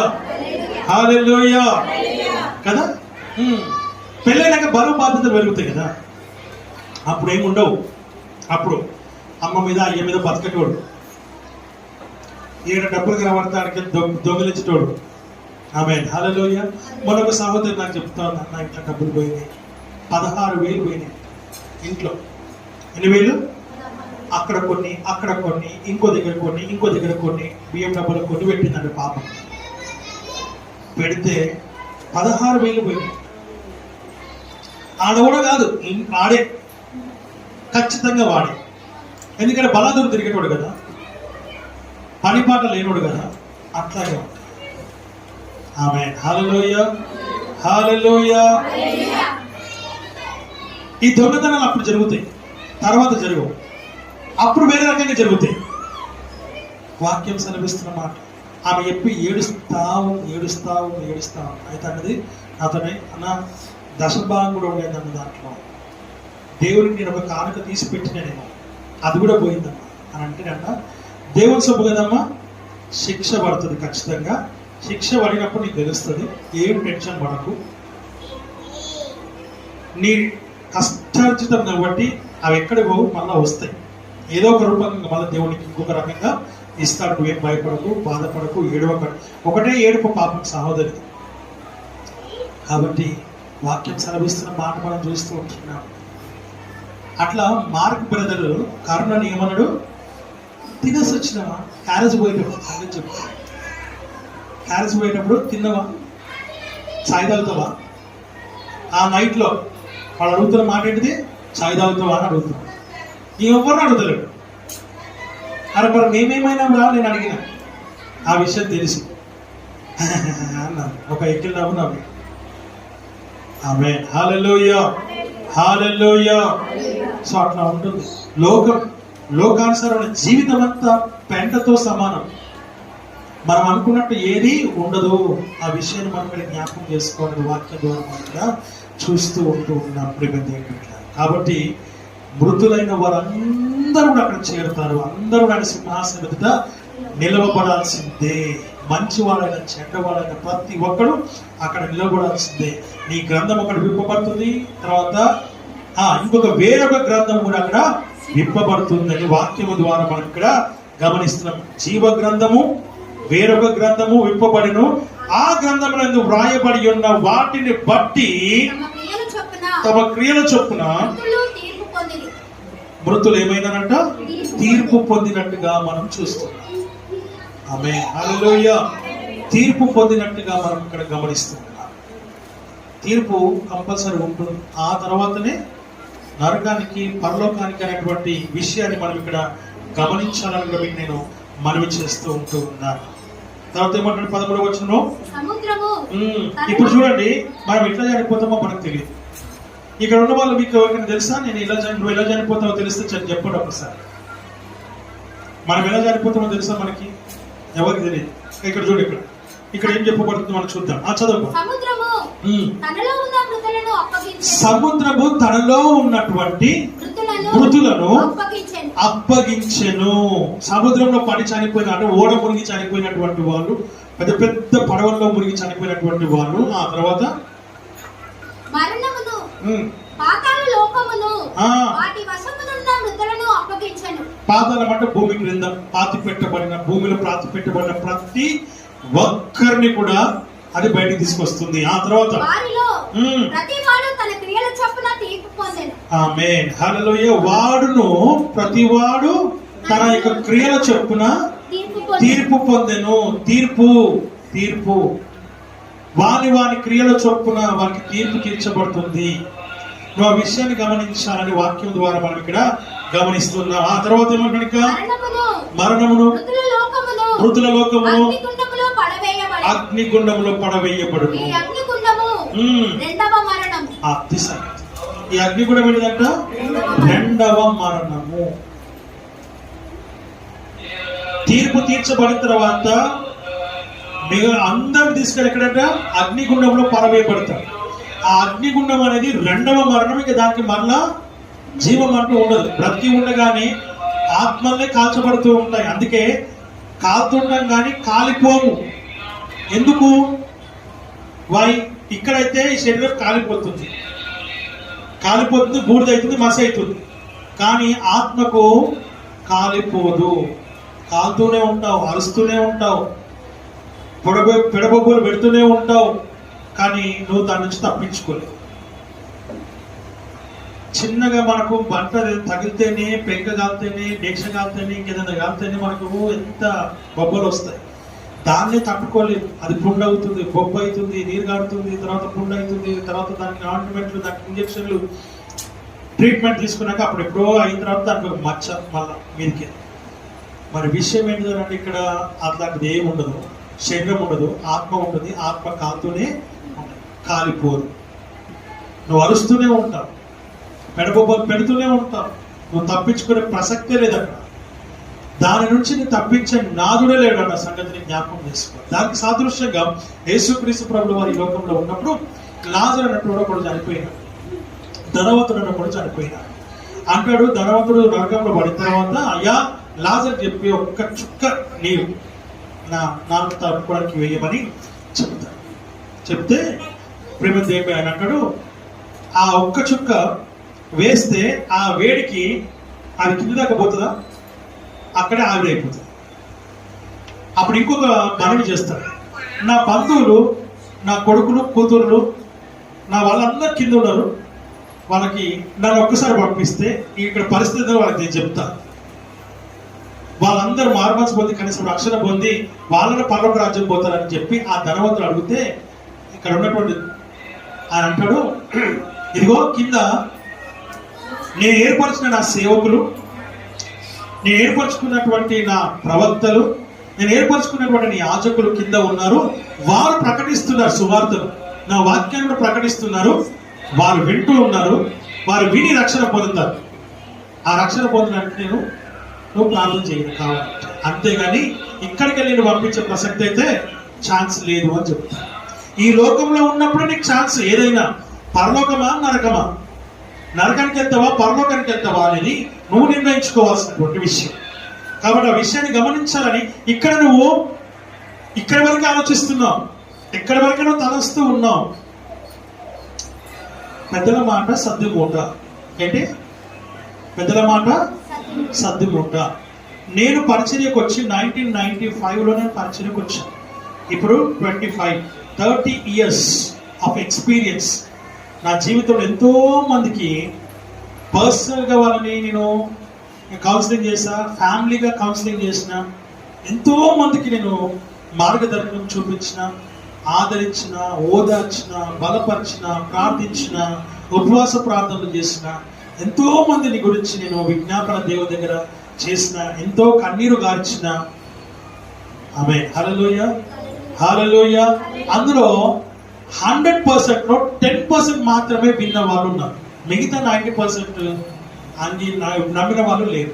హల్లెలూయా కదా. పెళ్ళైనాక బరువు బాధ్యతలు పెరుగుతాయి కదా. అప్పుడు ఏముండవు. అప్పుడు అమ్మ మీద, అయ్య మీద బతకటోడు, ఏడు డబ్బులు కనబడతానికి దొంగిలించటోడు. ఆమేన్, హల్లెలూయా. మరొక సహోదరు నాకు చెప్తాను, నా ఇంట్లో డబ్బులు పోయినాయి, 16,000 పోయినాయి ఇంట్లో. ఎన్ని వేలు? అక్కడ కొన్ని, అక్కడ కొన్ని, ఇంకో దగ్గర కొన్ని, ఇంకో దగ్గర కొన్ని, బియ్యం డబ్బులు కొన్ని పెట్టిందండి పాపం. పెడితే 16,000 పోయినాయి. ఆడ కూడా కాదు, వాడే, ఖచ్చితంగా వాడే. ఎందుకంటే బలాదూరు తిరిగేటోడు కదా, పనిపాట లేనోడు కదా. అట్లాగే ఉంటుంది. ఆమేన్, హల్లెలూయా, హల్లెలూయా. ఈ దొంగతనాలు అప్పుడు జరుగుతాయి, తర్వాత జరగవు. అప్పుడు వేరే రకంగా జరుగుతాయి. వాక్యం సెలవిస్తున్న మాట. ఆమె చెప్పి ఏడుస్తావు. అయితే అన్నది అతనే అన్న దశభాగం కూడా ఉండేదన్న దాంట్లో దేవుడికి నేను ఒక కానుక తీసి పెట్టినానేమో, అది కూడా పోయిందమ్మా అని అంటేనంట. దేవుని సొమ్ము కదమ్మా, శిక్ష పడుతుంది ఖచ్చితంగా. శిక్ష పడినప్పుడు నీకు తెలుస్తుంది. ఏం టెన్షన్ పడకు. నీ కష్టార్జితం కాబట్టి అవి ఎక్కడికి పోవు, మళ్ళీ వస్తాయి. ఏదో ఒక రూపంగా మళ్ళీ దేవునికి ఇంకొక రకంగా ఇస్తాడు. నువ్వేం భయపడకు, బాధపడకు, ఏడవకడు. ఒకటే ఏడుపు పాపం సహోదరిది. కాబట్టి వాక్యం సెలవిస్తున్న మాట మనం చూస్తూ ఉంటున్నాం. అట్లా మార్క్ బ్రదర్ కరుణని ఏమన్నాడు? తినేసి వచ్చినావా? క్యారేజ్ పోయేటప్పుడు అని చెప్తాను. క్యారేజ్ పోయేటప్పుడు తిన్నవా? చాయ్ తాగుతావా? ఆ నైట్లో వాళ్ళు అడుగుతున్న మాట ఏంటిది? చాయ్ తాగుతావా అని అడుగుతున్నాడు. ఎవరిని అడుగుతలేడు. అరే మరి మేమేమైనా రా, నేను అడిగిన ఆ విషయం తెలిసి అన్నాను. ఒక ఎక్కిల్ నవ్వు నవ్వు. ఆమేన్, హల్లెలూయా, హల్లెలూయా. సో అట్లా ఉంటుంది. లోకానుసారమైన జీవితం అంతా పెంటతో సమానం. మనం అనుకున్నట్టు ఏది ఉండదు. ఆ విషయాన్ని మనం ఇక్కడ జ్ఞాపకం చేసుకోవాలి. వాక్యం ద్వారా మనం ఇక్కడ చూస్తూ ఉంటూ ఉన్నాం ప్రియమైన. కాబట్టి మృతులైన వారందరూ అక్కడ చేరుతారు. అందరూ ఆయన సింహాసనం ఎదుట నిలవబడాల్సిందే. మంచివాడైన చెడ్డవాడైన ప్రతి ఒక్కడు అక్కడ నిలబడాల్సిందే. నీ గ్రంథం అక్కడ విప్పబడుతుంది, తర్వాత ఇంకొక వేరొక గ్రంథం కూడా అక్కడ విప్పబడుతుంది అని వాక్యము ద్వారా మనం ఇక్కడ గమనిస్తున్నాం. జీవ గ్రంథము వేరొక గ్రంథము విప్పబడిను, ఆ గ్రంథమునందు వ్రాయబడి ఉన్న వాటిని బట్టి తమ క్రియల చొప్పున మృతులు ఏమైనారంట తీర్పు పొందినట్టుగా మనం చూస్తున్నాం. ఆమేన్, హల్లెలూయా. తీర్పు పొందినట్టుగా మనం ఇక్కడ గమనిస్తున్నాం. తీర్పు కంపల్సరీ ఉంటుంది. ఆ తర్వాతనే నరకానికి పరలోకానికి అనేటువంటి విషయాన్ని మనం ఇక్కడ గమనించాలని కూడా మీకు నేను మనవి చేస్తూ ఉన్నాను. తర్వాత ఏమంటాడు 13వ వచనంలో, ఇప్పుడు చూడండి, మనం ఎట్లా చనిపోతామో మనకు తెలియదు. ఇక్కడ ఉన్న వాళ్ళు మీకు ఎవరికైనా తెలుసా? నువ్వు ఎలా చనిపోతావో తెలిస్తే చెప్పండి ఒకసారి. మనం ఎలా చనిపోతామో తెలుసా? మనకి ఎవరికి తెలియదు. ఇక్కడ చూడు, ఇక్కడ ఏం చెప్పబడుతుంది మనం చూద్దాం. చదువు. సముద్రము తనలో ఉన్నటువంటి మృతులను అప్పగించెను. సముద్రంలో పడి చనిపోయిన, అంటే ఓడ మునిగి చనిపోయినటువంటి వాళ్ళు, పెద్ద పెద్ద పడవల్లో మునిగి చనిపోయినటువంటి వాళ్ళు, ఆ తర్వాత పాతాళం అంటే భూమి క్రింద భూమిలో పాతి పెట్టబడిన ప్రతి ఒక్కరిని కూడా అది బయటికి తీసుకొస్తుంది. ఆ తర్వాత ఆమేన్, హల్లెలూయా. వాడును ప్రతివాడు తన యొక్క క్రియల చొప్పున తీర్పు పొందెను. తీర్పు వాని క్రియల చొప్పున వారికి తీర్పు తీర్చబడుతుంది. నువ్వు ఆ విషయాన్ని గమనించాలని వాక్యం ద్వారా మనం ఇక్కడ గమనిస్తున్నాం. ఆ తర్వాత ఏమంటాడు? మరణమును మృతుల లోకమును అగ్నిగుండములో పడవేయబడును. ఈ అగ్నిగుండం ఏంటంట? రెండవ మరణము. తీర్పు తీర్చబడిన తర్వాత అందరూ తీసుకెళ్ళి ఎక్కడంట? అగ్నిగుండంలో పడవేయబడతారు. ఆ అగ్నిగుండం అనేది రెండవ మరణం. ఇక దానికి మరలా జీవం అంటూ ఉండదు. బ్రతికి ఉండగానే ఆత్మల్నే కాల్చబడుతూ ఉంటాయి. అందుకే కాలుతుండం కానీ కాలిపోము. ఎందుకు? ఇక్కడైతే ఈ శరీరం కాలిపోతుంది, బూడిదవుతుంది, మసి అవుతుంది. కానీ ఆత్మకు కాలిపోదు. కాలుతూనే ఉంటావు, అరుస్తూనే ఉంటావు, పెడబొబ్బులు పెడుతూనే ఉంటావు, కానీ నువ్వు దాని నుంచి తప్పించుకోలేవు. చిన్నగా మనకు బంట తగిలితేనే, పెంక కాలితేనే, డేక్ష కాలితేనే, ఇంకేదైనా కాలితేనే మనకు ఎంత బొబ్బలు వస్తాయి. దాన్ని తట్టుకోలేదు. అది పుండు అవుతుంది, బొబ్బ అవుతుంది, నీరు కాడుతుంది, తర్వాత పుండు అవుతుంది, తర్వాత దానికి ఆయింట్మెంట్లు, దానికి ఇంజక్షన్లు, ట్రీట్మెంట్ తీసుకున్నాక అప్పుడు ఎప్పుడో అయిన తర్వాత దానికి ఒక మచ్చ మళ్ళా మీదకి. మరి విషయం ఏంటంటే ఇక్కడ అట్లాంటిది ఏమి ఉండదు. శరీరం ఉండదు, ఆత్మ ఉంటుంది. ఆత్మ కాలుతూనే కాలిపోదు. నువ్వు అరుస్తూనే ఉంటావు, పెడబొబ్బలు పెడుతూనే ఉంటావు. నువ్వు తప్పించుకునే ప్రసక్తే లేదు అక్కడ. దాని నుంచి నేను తప్పించే నాదుడే లేడు అన్న సంగతిని జ్ఞాపకం చేసుకో. దానికి సాదృశ్యంగా యేసుక్రీస్తు ప్రభువు వారి లోకంలో ఉన్నప్పుడు లాజరు అన్నప్పుడు ఒకడు చనిపోయినాడు, ధనవంతుడు అన్నప్పుడు చనిపోయినాడు. అంటాడు, ధనవంతుడు నరకంలో పడిన తర్వాత, అయ్యా లాజరు చెప్పి ఒక్క చుక్క నీవు నా నాలుగు తప్పుకోవడానికి వేయమని చెప్తాడు. చెప్తే ప్రేమ దేవి అని అంటాడు, ఆ ఒక్క చుక్క వేస్తే ఆ వేడికి అది కింద దాకా పోతుందా? అక్కడే ఆవిరైపోతుంది. అప్పుడు ఇంకొక మనవి చేస్తాడు, నా బంధువులు, నా కొడుకులు, కూతురులు, నా వాళ్ళందరూ కింద ఉన్నారు, వాళ్ళకి నన్ను ఒక్కసారి పంపిస్తే ఇక్కడ పరిస్థితి వాళ్ళకి నేను చెప్తాను. వాళ్ళందరూ మార్మల్స్ పొంది కనీసం రక్షణ పొంది వాళ్ళని పరలోక రాజ్యం పోతారని చెప్పి ఆ ధనవంతుడు అడిగితే, ఇక్కడ ఉన్నటువంటి ఆయన అంటాడు, ఇదిగో కింద నేను ఏర్పరిచిన నా సేవకులు, నేను ఏర్పరచుకున్నటువంటి నా ప్రవక్తలు, నేను ఏర్పరచుకున్నటువంటి నీ యాజకులు కింద ఉన్నారు. వారు ప్రకటిస్తున్నారు సువార్తను, నా వాక్యాన్ని ప్రకటిస్తున్నారు. వారు వింటూ ఉన్నారు, వారు విని రక్షణ పొందుతారు. ఆ రక్షణ పొందడానికి నువ్వు ప్రార్థన చేయను కావాలంటే, అంతేగాని ఇక్కడికి వెళ్ళి పంపించే ప్రసక్తి అయితే ఛాన్స్ లేదు అని చెప్తాను. ఈ లోకంలో ఉన్నప్పుడు నీకు ఛాన్స్ ఏదైనా, పరలోకమా నరకమా, నరకానికి వెళ్తావా పరలోకానికి వెళ్తావా అనేది నువ్వు నిర్ణయించుకోవాల్సినటువంటి విషయం. కాబట్టి ఆ విషయాన్ని గమనించాలని ఇక్కడ నువ్వు ఇక్కడి వరకు ఆలోచిస్తున్నాం, ఎక్కడి వరకు తలస్తూ ఉన్నాం. పెద్దల మాట సద్ది మూట. ఏంటి పెద్దల మాట సద్ది మూట. నేను పరిచర్యకు వచ్చి 1995లో నేను పరిచర్యకు వచ్చాను. ఇప్పుడు 30 years ఆఫ్ ఎక్స్పీరియన్స్. నా జీవితంలో ఎంతో మందికి పర్సనల్గా వాళ్ళని నేను కౌన్సిలింగ్ చేసా, ఫ్యామిలీగా కౌన్సిలింగ్ చేసిన, ఎంతో మందికి నేను మార్గదర్శనం చూపించిన, ఆదరించిన, ఓదార్చిన, బలపరిచిన, ప్రార్థించిన, ఉపవాస ప్రార్థనలు చేసిన, ఎంతో మందిని గురించి నేను విజ్ఞాపన దేవుని దగ్గర చేసిన, ఎంతో కన్నీరు గార్చిన. ఆమె హల్లెలూయా హల్లెలూయా. అందులో 100%లో 10% మాత్రమే విన్న వాళ్ళు ఉన్నారు. మిగతా 90% నమ్మిన వాళ్ళు లేరు.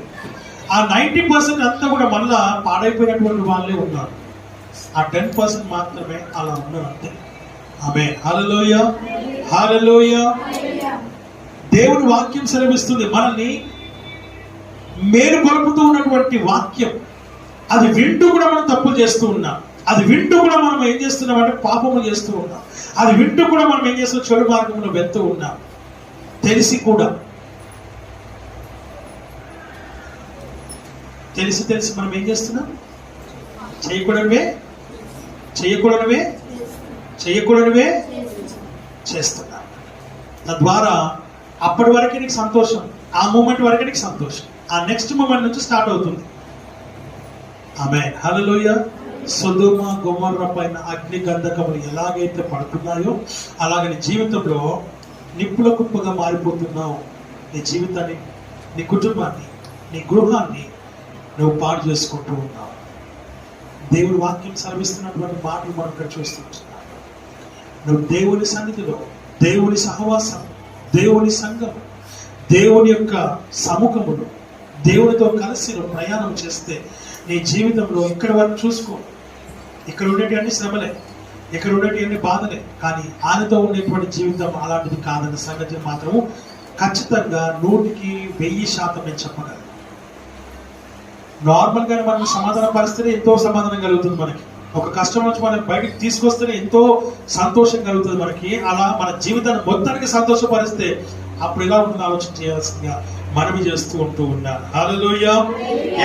ఆ 90% అంతా కూడా మళ్ళా పాడైపోయినటువంటి వాళ్ళే ఉన్నారు. ఆ 10% మాత్రమే అలా ఉన్నారు అంతే. ఆమె హల్లెలూయా హల్లెలూయా. దేవుని వాక్యం సెలవిస్తుంది, మనల్ని మేలు కొలుపుతూ ఉన్నటువంటి వాక్యం. అది వింటూ కూడా మనం తప్పులు చేస్తూ ఉన్నాం. అది వింటూ కూడా మనం ఏం చేస్తున్నాం అంటే పాపము చేస్తూ ఉన్నాం. అది వింటూ కూడా మనం ఏం చేస్తున్నాం, చెడు మార్గంలో వెళ్తూ ఉన్నాం. తెలిసి కూడా తెలిసి మనం ఏం చేస్తున్నాం, చేయకూడనివే చేస్తున్నాం. తద్వారా అప్పటి వరకే నీకు సంతోషం, ఆ మూమెంట్ వరకే నీకు సంతోషం. ఆ నెక్స్ట్ మూమెంట్ నుంచి స్టార్ట్ అవుతుంది. ఆమేన్ హల్లెలూయా. సొదొమ గొమొర్రా పైన అగ్ని గంధకములు ఎలాగైతే పడుతున్నాయో అలాగే నీ జీవితంలో నిప్పుల కుప్పగా మారిపోతున్నావు. నీ జీవితాన్ని, నీ కుటుంబాన్ని, నీ గృహాన్ని నువ్వు పాడు చేసుకుంటూ ఉన్నావు. దేవుని వాక్యం సెలవిస్తున్నటువంటి మాటలు మనం ఇక్కడ చూస్తున్నాం. నువ్వు దేవుని సన్నిధిలో, దేవుని సహవాసం, దేవుని సంఘం, దేవుని యొక్క సముఖములో దేవునితో కలిసి నువ్వు ప్రయాణం చేస్తే నీ జీవితంలో ఇక్కడ వరకు చూసుకో. ఇక్కడ ఉండేటువంటి శ్రమలే, ఇక్కడ ఉండేటువంటి బాధలే, కానీ ఆయనతో ఉండేటువంటి జీవితం అలాంటిది కాదన్న సంగతి మాత్రము ఖచ్చితంగా 100% నేను చెప్పగలను. నార్మల్గానే మనం సమాధానం పరిస్తేనే ఎంతో సమాధానం కలుగుతుంది మనకి. ఒక కష్టం నుంచి మనం బయటికి తీసుకొస్తేనే ఎంతో సంతోషం కలుగుతుంది మనకి. అలా మన జీవితాన్ని మొత్తానికి సంతోషపరిస్తే అప్పుడు ఎలా ఉంటుంది ఆలోచన చేయాల్సిందిగా మనవి చేస్తూ ఉంటూ ఉన్నారు. హల్లెలూయా.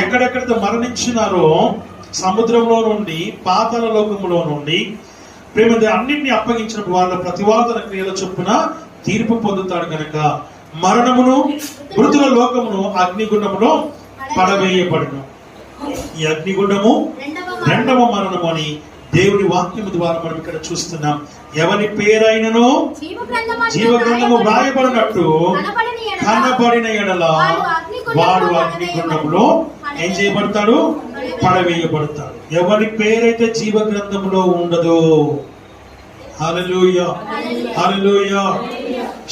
ఎక్కడెక్కడితో మరణించినారో సముద్రంలో నుండి, పాతాళ లోకములో నుండి ప్రేమ అన్నింటినీ అప్పగించినప్పుడు వాళ్ళ ప్రతివాదన క్రియల చొప్పున తీర్పు పొందుతాడు కనుక మరణమును, మృతుల లోకమును అగ్నిగుండములో పడవేయబడును. ఈ అగ్నిగుండము రెండవ మరణము అని దేవుని వాక్యము ద్వారా మనం ఇక్కడ చూస్తున్నాం. ఎవరి పేరైనను జీవగ్రంథము వ్రాయబడినట్టు కనబడిన ఎడల వాడు అగ్నిగుండములో ఏం చేయబడతాడు, పడవేయబడతాడు. ఎవరి పేరైతే జీవగ్రంథములో ఉండదో, హల్లెలూయా హల్లెలూయా.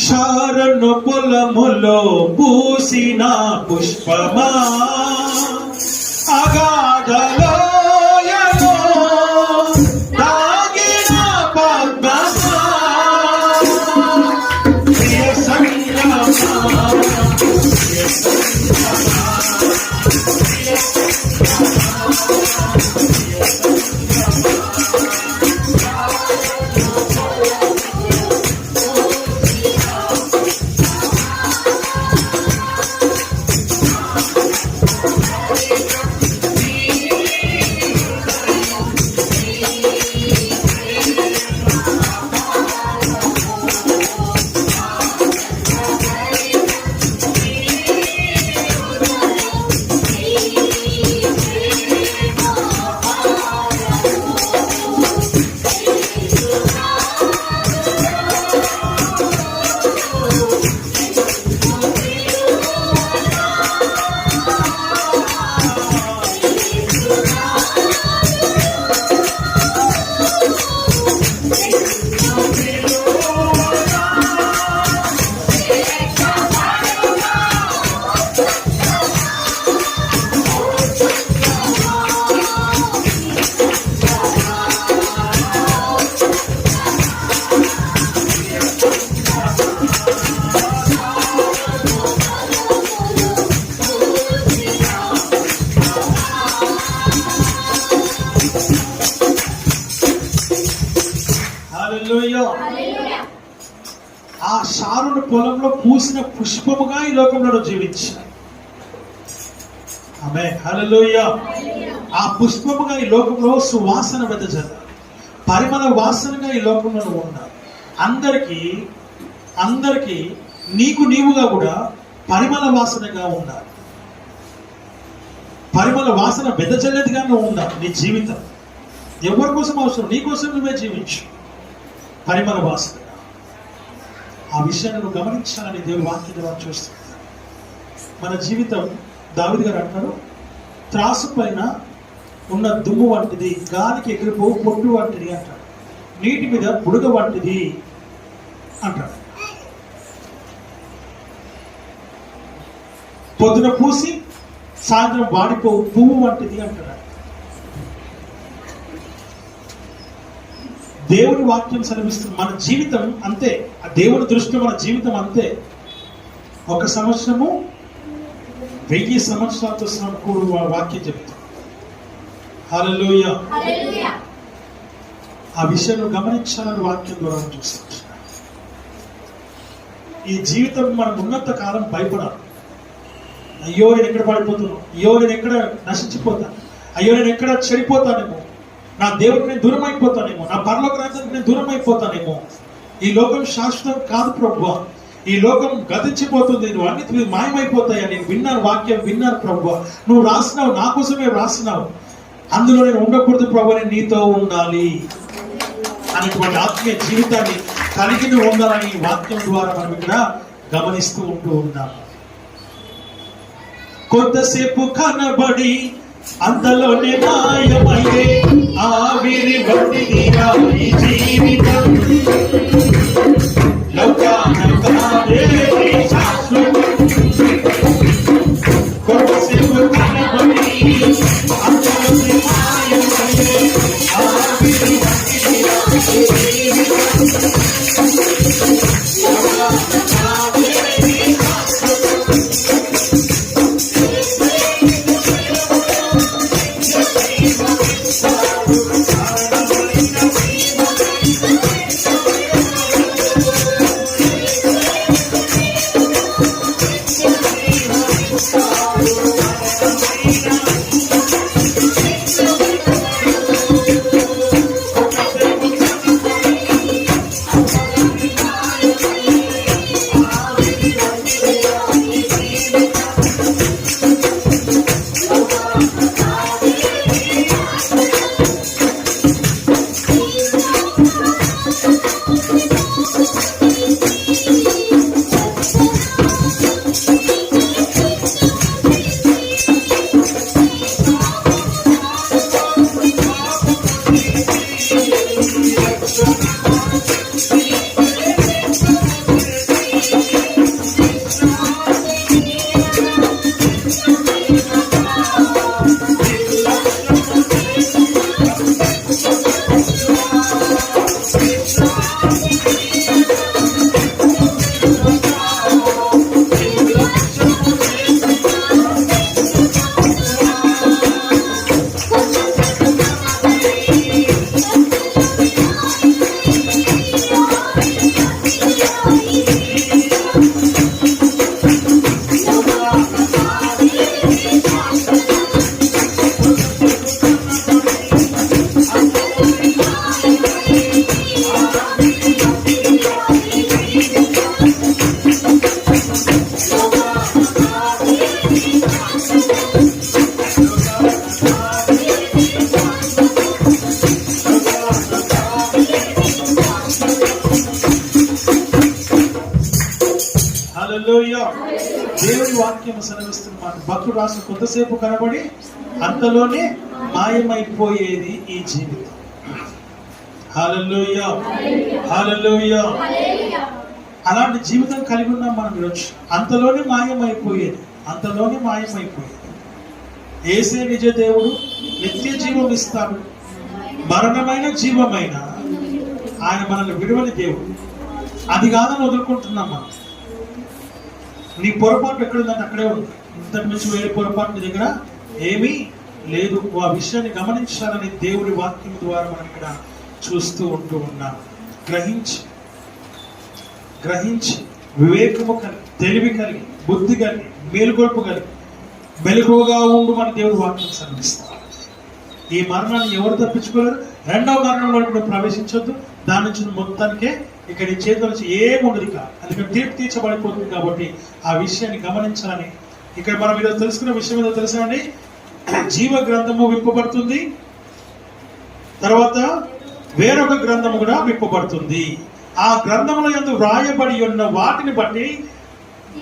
శారను పొలములో పూసిన పుష్పమా, అగాధలో పొలంలో పూసిన పుష్పముగా ఈ లోకంలో జీవించాలి. ఆమేన్, హల్లెలూయా. ఆ పుష్పముగా ఈ లోకంలో సువాసన వెదజల్లాలి, పరిమళ వాసనగా ఈ లోకంలో ఉండాలి. అందరికీ నీకు నీవుగా కూడా పరిమళ వాసనగా ఉండాలి. పరిమళ వాసన వెదజల్లేదిగా నువ్వు ఉండాలి. నీ జీవితం ఎవరి కోసం అవసరం, నీ కోసం నువ్వే జీవించు. పరిమళ వాసనగా ఆ విషయాన్ని నువ్వు గమనించాలని దేవుని వాక్యం ద్వారా చూస్తుంది. మన జీవితం దావీదు గారు అంటారు, త్రాసు పైన ఉన్న దుమ్ము వంటిది, గాలికి ఎగిరిపో పొట్టు వంటిది అంటాడు, నీటి మీద బుడగ వంటిది అంటాడు. పొద్దున పూసి సాయంత్రం వాడిపో పువ్వు వంటిది అంటాడు. దేవుని వాక్యం సెలవిస్తుంది మన జీవితం అంతే. ఆ దేవుని దృష్టిలో మన జీవితం అంతే. 1 సంవత్సరము 1000 సంవత్సరాలతో కూడు వాక్యం చెప్తాం. హల్లెలూయా. ఆ విషయాన్ని గమనించాలని వాక్యం ద్వారా చూస్తాం. ఈ జీవితం మనం ఉన్నంత కాలం భయపడాలి. అయ్యో నేను ఎక్కడ పడిపోతున్నాను, అయ్యో నేను ఎక్కడ నశించిపోతాను, అయ్యో నేను ఎక్కడ చెడిపోతానేమో, నా దేవుడికి నేను దూరం అయిపోతానేమో, నా పరలోక రాజ్యానికి నేను దూరం అయిపోతానేమో. ఈ లోకం శాశ్వతం కాదు ప్రభువా, ఈ లోకం గతించిపోతుంది, నువ్వు అన్నిటి మాయమైపోతాయా. నేను విన్నాను, వాక్యం విన్నాను ప్రభువా, నువ్వు రాసినావు, నా కోసమే రాసినావు, అందులో నేను ఉండకూడదు ప్రభువా, నేను నీతో ఉండాలి అనేటువంటి ఆత్మీయ జీవితాన్ని కలిగి ఉండాలని వాక్యం ద్వారా మనం ఇక్కడ గమనిస్తూ ఉంటూ ఉన్నాము. కొంతసేపు కనబడి అంతలోనే మాయమయ్యే ఆవిరి వంటిది ఈ జీవితం. కొంతసేపు కనబడి అంతలోనే మాయమయ్యే ఆవిరి వంటిది ఈ జీవితం. దేవుని వాక్యం సెలవిస్తున్న భక్తుడు రాసిన కొంతసేపు కనబడి అంతలోనే మాయమైపోయేది ఈ జీవితం. హల్లెలూయా, హల్లెలూయా. అలాంటి జీవితం కలిగి ఉన్నాం మనం ఈరోజు. అంతలోనే మాయమైపోయేది, అంతలోనే మాయమైపోయేది. యేసే నిజ దేవుడు, నిత్య జీవం ఇస్తాడు, మరణమైన జీవమైన ఆయన మనల్ని విడువని దేవుడు. అది కాదని వదులుకుంటున్నాం మనం. నీ పొరపాటు ఎక్కడుందంటే అక్కడే ఉంది. ఇంతకు మించి వేరే పొరపాటు నీ దగ్గర ఏమీ లేదు. ఆ విషయాన్ని గమనించాలని దేవుడి వాక్యం ద్వారా మనం ఇక్కడ చూస్తూ ఉంటూ ఉన్నాం. గ్రహించి వివేకము కలిగి, తెలివి కలిగి, బుద్ధి కలిగి, మేలుకొల్పు కలిగి, మెలకువగా ఉండు మన దేవుడు వాక్యం శ్రమిస్తారు. ఈ మరణాన్ని ఎవరు తప్పించుకోలేరు. రెండవ మరణంలో కూడా ప్రవేశించొద్దు. దాని నుంచి మొత్తానికే ఇక నీ చేతుల నుంచి ఏముండదు. ఇక అందుకని తీర్పు తీర్చబడిపోతుంది. కాబట్టి ఆ విషయాన్ని గమనించాలని ఇక్కడ మనం ఈరోజు తెలుసుకున్న విషయం ఏదో తెలుసా అండి? జీవ గ్రంథము విప్పబడుతుంది, తర్వాత వేరొక గ్రంథము కూడా విప్పబడుతుంది. ఆ గ్రంథముల యందు వ్రాయబడి ఉన్న వాటిని బట్టి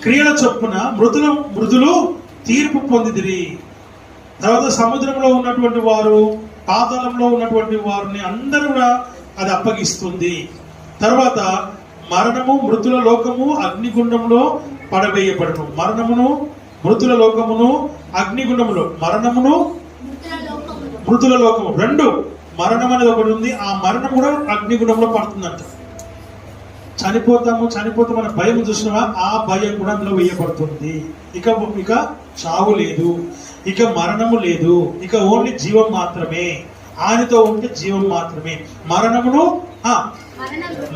క్రియల చొప్పున మృతులు తీర్పు పొందిదిరి. తర్వాత సముద్రంలో ఉన్నటువంటి వారు, పాతాళంలో ఉన్నటువంటి వారిని అందరూ కూడా అది అప్పగిస్తుంది. తర్వాత మరణము, మృతుల లోకము అగ్నిగుండంలో పడవేయబడును. మరణమును, మృతుల లోకమును అగ్నిగుండములో, మరణమును మృతుల లోకము రెండు, మరణం అనేది ఒకటి ఉంది. ఆ మరణం కూడా అగ్నిగుండంలో పడుతుందంట. చనిపోతామని భయం చూసినవా? ఆ భయం కూడా అందులో వేయబడుతుంది. ఇక చావు లేదు, ఇక మరణము లేదు, ఇక ఓన్లీ జీవం మాత్రమే. ఆయనతో ఉంటే జీవం మాత్రమే.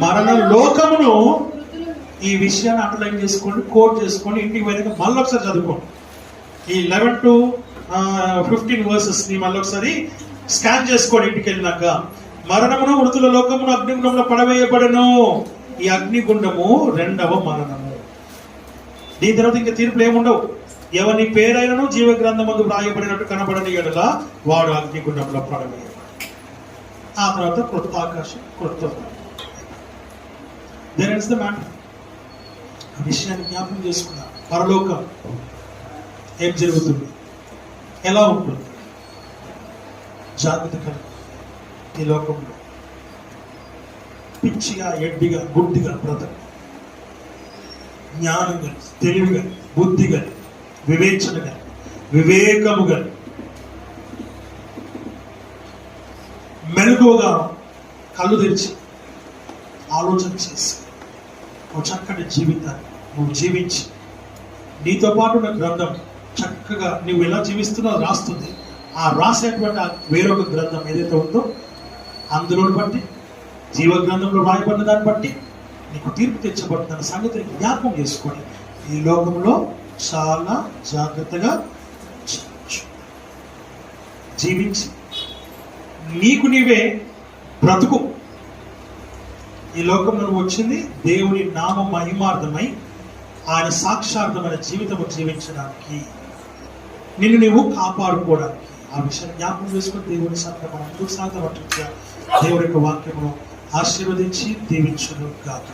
మరణ లోకమును, ఈ విషయాన్ని అండర్లైన్ చేసుకోండి, కోట్ చేసుకోండి. ఇంటికి వెళ్ళాక మళ్ళీ ఒకసారి చదువుకోండి. ఈ 11 to 15 వర్సెస్ ని మళ్ళీ ఒకసారి స్కాన్ చేసుకోండి ఇంటికి వెళ్ళినాక. మరణమును, మృతుల లోకమును అగ్నిగుండంలో పడవేయబడను. ఈ అగ్నిగుండము రెండవ మరణము. దీని తర్వాత ఇంకా తీర్పులు ఏముండవు. ఎవరి పేరైనను జీవ గ్రంథమందు వ్రాయబడినట్టు కనబడని ఎడల వాడు అగ్నిగుండంలో పడవేయబడు. ఆ తర్వాత క్రొత్త ఆకాశం, క్రొత్త దేర్ ఇస్ ద మ్యాటర్. ఆ విషయాన్ని జ్ఞాపకం చేసుకున్నా. పరలోకం ఏం జరుగుతుంది, ఎలా ఉంటుంది? జాగ్రత్త కలిగి ఈ లోకంలో పిచ్చిగా, ఎడ్డిగా, గుడ్డిగా బ్రతక, జ్ఞానం కలిగి, తెలివి కలిగి, బుద్ధి కలిగి, వివేచన కలిగి, వివేకము కలిగి, మెలకువగా కళ్ళు తెరిచి ఆలోచన చేసి ఒక చక్కటి జీవితాన్ని నువ్వు జీవించి, నీతో పాటు ఉన్న గ్రంథం చక్కగా నువ్వు ఎలా జీవిస్తున్నావు రాస్తుంది. ఆ రాసేటువంటి వేరొక గ్రంథం ఏదైతే ఉందో అందులో బట్టి, జీవ గ్రంథంలో రాయబడిన దాన్ని బట్టి నీకు తీర్పు తెచ్చబడుతున్న సంగతిని జ్ఞాపకం చేసుకొని ఈ లోకంలో చాలా జాగ్రత్తగా జీవించి నీకు నీవే బ్రతుకు. ఈ లోకంలో నువ్వు వచ్చింది దేవుని నామ మహిమార్థమై ఆయన సాక్షార్థమైన జీవితము జీవించడానికి, నిన్ను నువ్వు కాపాడుకోవడానికి. ఆ విషయాన్ని జ్ఞాపకం చేసుకుని దేవుని సత్యం మనం ముందుకు సాగబట్టిగా దేవుడి యొక్క వాక్యమును ఆశీర్వదించి దీవించును గాక.